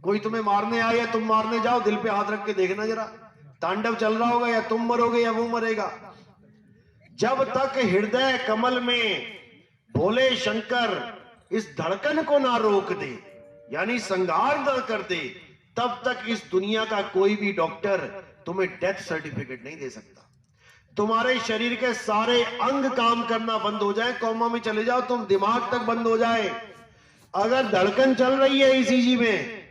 कोई तुम्हें मारने आए या तुम मारने जाओ, दिल पे हाथ रख के देखना जरा, तांडव चल रहा होगा, या तुम मरोगे या वो मरेगा। जब तक हृदय कमल में भोले शंकर इस धड़कन को ना रोक दे, यानी संहार न कर दे, तब तक इस दुनिया का कोई भी डॉक्टर तुम्हें डेथ सर्टिफिकेट नहीं दे सकता। तुम्हारे शरीर के सारे अंग काम करना बंद हो जाए, कोमा में चले जाओ तुम, दिमाग तक बंद हो जाए, अगर धड़कन चल रही है ईसीजी में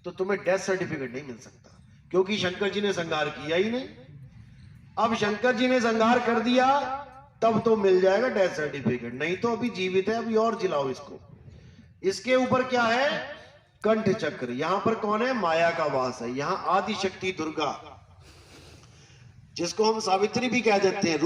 तो तुम्हें डेथ सर्टिफिकेट नहीं मिल सकता, क्योंकि शंकर जी ने संहार किया ही नहीं। अब शंकर जी ने संहार कर दिया तब तो मिल जाएगा डेथ सर्टिफिकेट, नहीं तो अभी जीवित है, अभी और जिलाओ इसको। इसके ऊपर क्या है, कंठ चक्र। यहां पर कौन है, माया का वास है। यहां आदि शक्ति दुर्गा, जिसको हम सावित्री भी कह देते हैं,